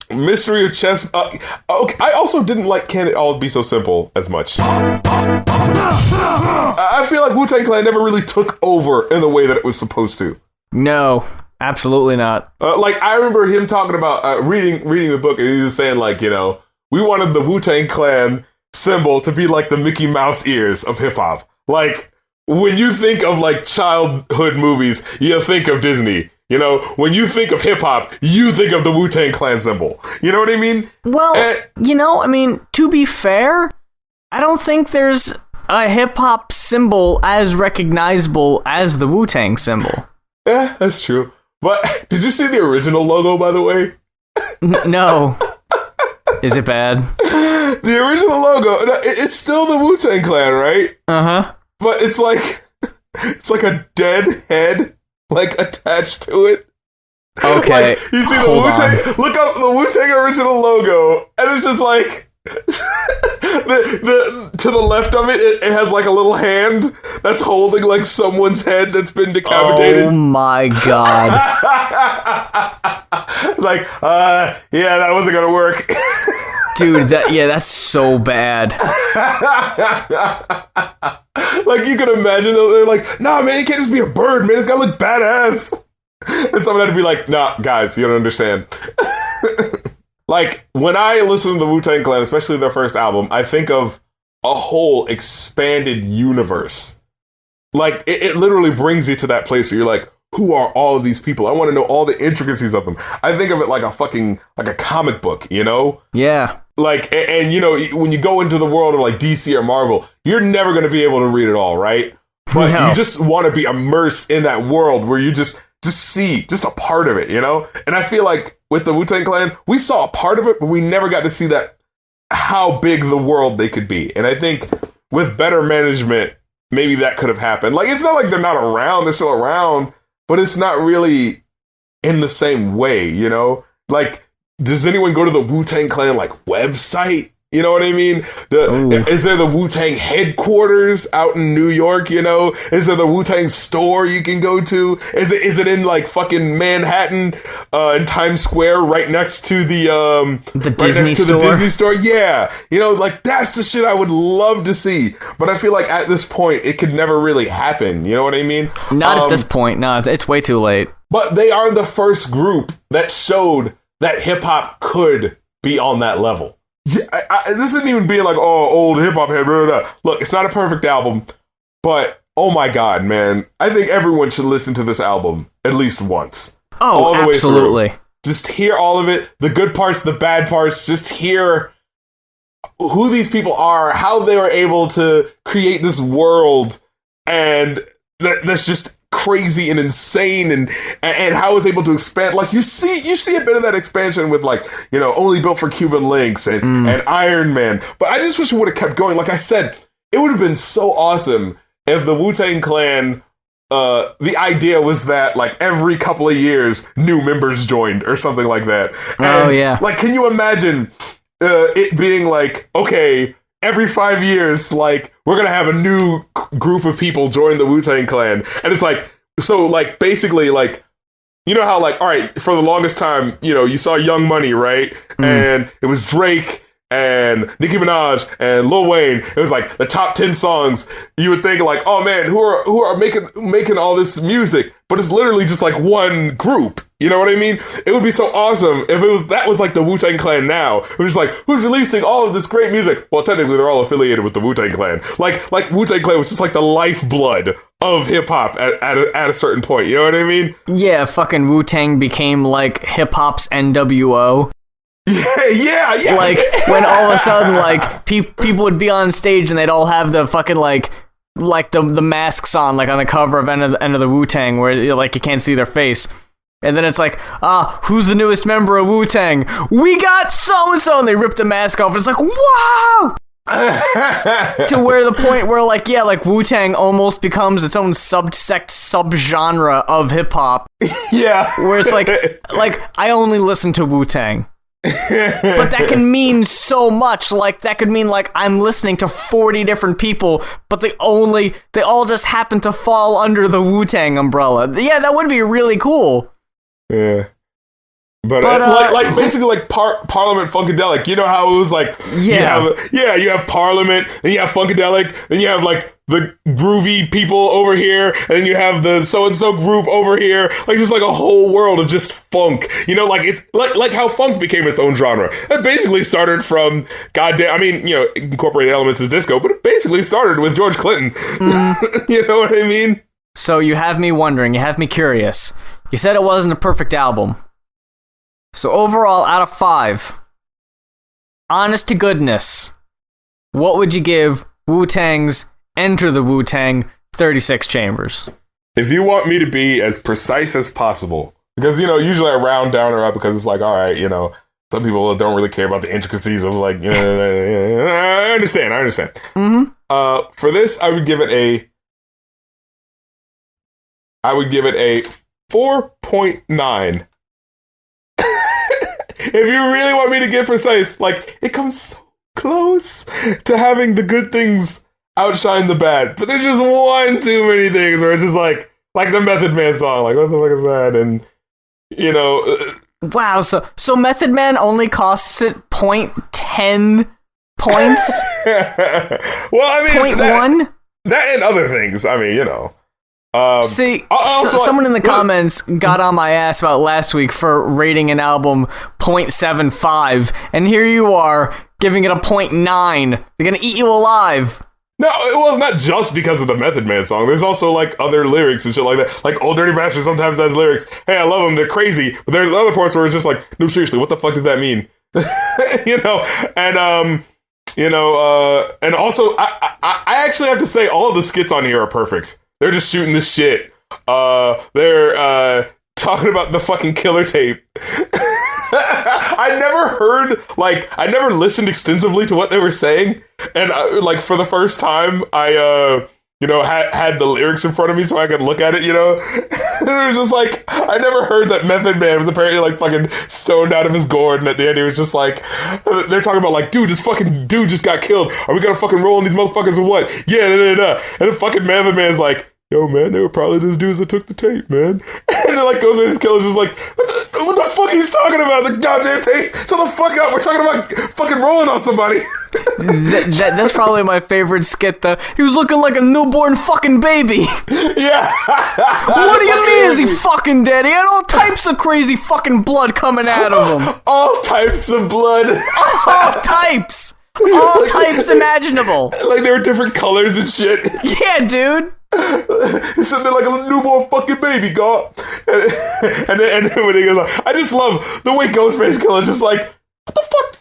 Mystery of Chess. Okay, I also didn't like Can It All Be So Simple as much. I feel like Wu-Tang Clan never really took over in the way that it was supposed to. No, absolutely not. Like, I remember him talking about reading the book, and he was saying, like, you know, we wanted the Wu-Tang Clan symbol to be like the Mickey Mouse ears of hip-hop. Like, when you think of, like, childhood movies, you think of Disney. You know, when you think of hip-hop, you think of the Wu-Tang Clan symbol. You know what I mean? Well, to be fair, I don't think there's a hip-hop symbol as recognizable as the Wu-Tang symbol. Yeah, that's true. But did you see the original logo, by the way? No. Is it bad? The original logo, it's still the Wu-Tang Clan, right? Uh-huh. But it's like a dead head, like, attached to it. Okay. Like, you see the Wu-Tang, look up the Wu-Tang original logo, and it's just like, the to the left of it has like a little hand that's holding like someone's head that's been decapitated. Oh my god. Like, yeah, that wasn't gonna work. Dude, that's so bad. Like, you could imagine that they're like, nah, man, it can't just be a bird, man, it's gotta look badass. And someone had to be like, nah, guys, you don't understand. Like, when I listen to the Wu-Tang Clan, especially their first album, I think of a whole expanded universe. Like, it literally brings you to that place where you're like, who are all of these people? I want to know all the intricacies of them. I think of it like a comic book, you know? Yeah. Like, and you know, when you go into the world of like DC or Marvel, you're never going to be able to read it all, right? But No. You just want to be immersed in that world where you just see just a part of it, you know? And I feel like with the Wu-Tang Clan, we saw a part of it, but we never got to see that, how big the world they could be. And I think with better management, maybe that could have happened. Like, it's not like they're not around, they're still around, but it's not really in the same way, you know? Like, does anyone go to the Wu-Tang Clan, like, website? You know what I mean? Is there the Wu-Tang headquarters out in New York, you know? Is there the Wu-Tang store you can go to? Is it in, like, fucking Manhattan, in Times Square, right next to the Disney store? The Disney store? Yeah. You know, like, that's the shit I would love to see. But I feel like at this point, it could never really happen. You know what I mean? Not at this point. No, it's way too late. But they are the first group that showed that hip-hop could be on that level. Yeah, this isn't even being like, oh, old hip-hop head, blah, blah, blah. Look, it's not a perfect album, but, oh my god, man. I think everyone should listen to this album at least once. Oh, all the absolutely. Way through. Just hear all of it, the good parts, the bad parts, just hear who these people are, how they were able to create this world, and that's just crazy and insane, and how it's able to expand. Like you see a bit of that expansion with like, you know, Only Built for Cuban Links and Iron Man. But I just wish it would have kept going. Like I said, it would have been so awesome if the Wu-Tang Clan, the idea was that like every couple of years new members joined or something like that. And, like, can you imagine it being like, okay, every 5 years, like, we're gonna have a new group of people join the Wu-Tang Clan, and it's like, so like basically like, you know how like, all right, for the longest time, you know, you saw Young Money, right? And it was Drake and Nicki Minaj and Lil Wayne. It was like the top 10 songs. You would think like, oh man, who are making all this music? But it's literally just like one group. You know what I mean? It would be so awesome if that was like the Wu-Tang Clan now. It was just like, who's releasing all of this great music? Well, technically they're all affiliated with the Wu-Tang Clan. Like Wu-Tang Clan was just like the lifeblood of hip hop at a certain point. You know what I mean? Yeah, fucking Wu-Tang became like hip hop's NWO. Yeah. Like, when all of a sudden, like, people would be on stage and they'd all have the fucking, like the masks on, like, on the cover of End of the Wu-Tang, where, like, you can't see their face. And then it's like, who's the newest member of Wu-Tang? We got so-and-so! And they rip the mask off, and it's like, wow! To where the point where, like, yeah, like, Wu-Tang almost becomes its own subgenre of hip-hop. Yeah. Where it's like, I only listen to Wu-Tang. But that can mean so much. Like, that could mean like I'm listening to 40 different people, but they all just happen to fall under the Wu-Tang umbrella. Yeah, that would be really cool. Yeah. But like basically like Parliament Funkadelic. You know how it was like, you have Parliament, then you have Funkadelic, then you have like the groovy people over here, and then you have the so-and-so group over here, like just like a whole world of just funk, you know, like it's like how funk became its own genre. It basically started from I mean, you know, incorporated elements as disco, but it basically started with George Clinton. You know what I mean? So you have me wondering, you have me curious. You said it wasn't a perfect album. So overall, out of 5, honest to goodness, what would you give Wu-Tang's Enter the Wu-Tang 36 Chambers? If you want me to be as precise as possible, because, you know, usually I round down or up because it's like, all right, you know, some people don't really care about the intricacies of like, you know, I understand. Mm-hmm. For this, I would give it a 4.9. If you really want me to get precise, like, it comes so close to having the good things outshine the bad, but there's just one too many things where it's just like the Method Man song, like, what the fuck is that? And, you know, wow, so Method Man only costs it 0.10 points. Well, I mean, 0.1 that and other things. I mean, you know. See, someone in the comments got on my ass about last week for rating an album 0.75, and here you are giving it a 0.9. They're gonna eat you alive. No, well, it's not just because of the Method Man song. There's also, like, other lyrics and shit like that. Like, Old Dirty Bastard sometimes has lyrics. Hey, I love them. They're crazy. But there's other parts where it's just like, no, seriously, what the fuck did that mean? You know? And, and also, I actually have to say, all of the skits on here are perfect. They're just shooting this shit. They're talking about the fucking Killer tape. I never listened extensively to what they were saying. And, like, for the first time, I, had the lyrics in front of me so I could look at it, you know? And it was just like, I never heard that Method Man was apparently, like, fucking stoned out of his gourd, and at the end he was just like, they're talking about, like, dude, this fucking dude just got killed. Are we gonna fucking roll on these motherfuckers or what? Yeah, da. And the fucking Method Man's like, yo, man, they were probably those dudes that took the tape, man. And then, like, goes with his killer's just like, what the fuck he's talking about? The goddamn tape? Shut the fuck up. We're talking about fucking rolling on somebody. That's probably my favorite skit, though. He was looking like a newborn fucking baby. Yeah. What do you mean is he fucking dead? He had all types of crazy fucking blood coming out of him. All types of blood. All types. All types imaginable. Like, there were different colors and shit. Yeah, dude. He's sitting there like a newborn fucking baby, God. And then when he goes like, I just love the way Ghostface Killer's just like, what the fuck?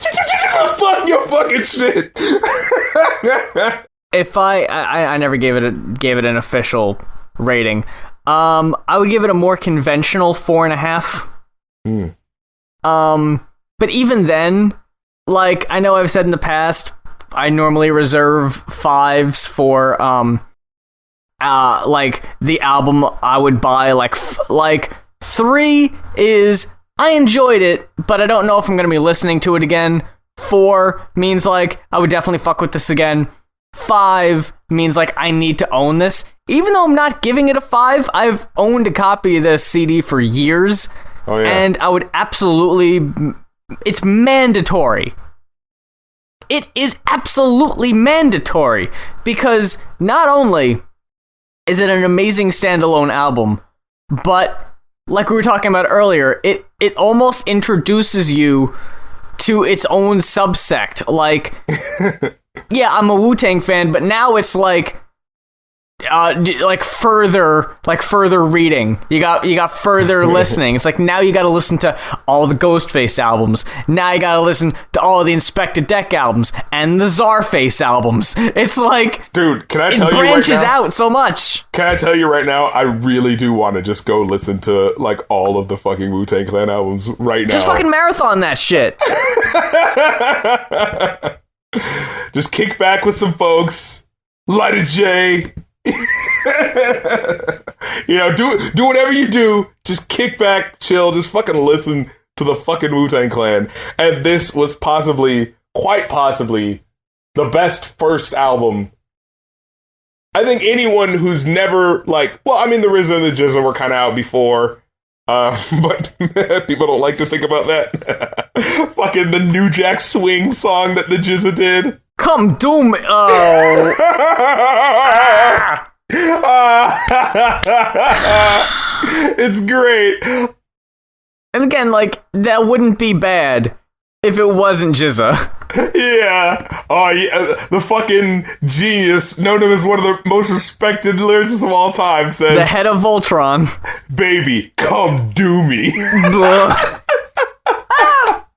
Fuck your fucking shit. If I never gave it an official rating. I would give it a more conventional 4.5. But even then, like, I know I've said in the past, I normally reserve 5s for, like, the album I would buy, like 3 is, I enjoyed it, but I don't know if I'm gonna be listening to it again. 4 means, like, I would definitely fuck with this again. 5 means, like, I need to own this. Even though I'm not giving it a 5, I've owned a copy of this CD for years. Oh, yeah. And I would absolutely... It's mandatory. It is absolutely mandatory. Because not only is it an amazing standalone album, but, like we were talking about earlier, it almost introduces you to its own subsect. Like... Yeah, I'm a Wu-Tang fan, but now it's like further reading. You got further listening. It's like now you got to listen to all the Ghostface albums. Now you got to listen to all of the Inspector Deck albums and the Czarface albums. It's like, dude, can I tell you right now? It branches out so much. Can I tell you right now? I really do want to just go listen to like all of the fucking Wu-Tang Clan albums right now. Just fucking marathon that shit. Just kick back with some folks, light a J. You know, do whatever you do. Just kick back, chill, just fucking listen to the fucking Wu-Tang Clan. And this was quite possibly, the best first album. I think anyone who's never, like, well, I mean, the RZA and the GZA were kind of out before. But people don't like to think about that. Fucking the New Jack Swing song that the GZA did. Come do me. Oh. It's great. And again, like, that wouldn't be bad if it wasn't GZA. Yeah. Oh, yeah. The fucking genius, known him as one of the most respected lyricists of all time, says... The head of Voltron. Baby, come do me.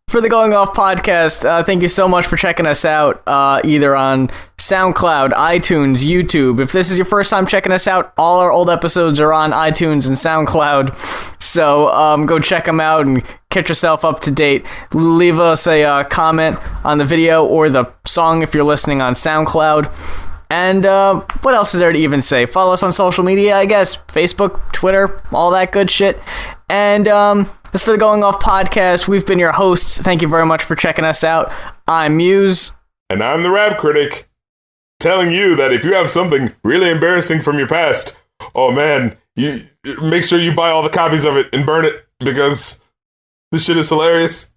For the Going Off podcast, thank you so much for checking us out, either on SoundCloud, iTunes, YouTube. If this is your first time checking us out, all our old episodes are on iTunes and SoundCloud, so go check them out and catch yourself up to date. Leave us a comment on the video or the song if you're listening on SoundCloud. And what else is there to even say? Follow us on social media, I guess. Facebook, Twitter, all that good shit. And as for the Going Off podcast, we've been your hosts. Thank you very much for checking us out. I'm Muse. And I'm the Rap Critic, telling you that if you have something really embarrassing from your past, oh man, you make sure you buy all the copies of it and burn it, because this shit is hilarious.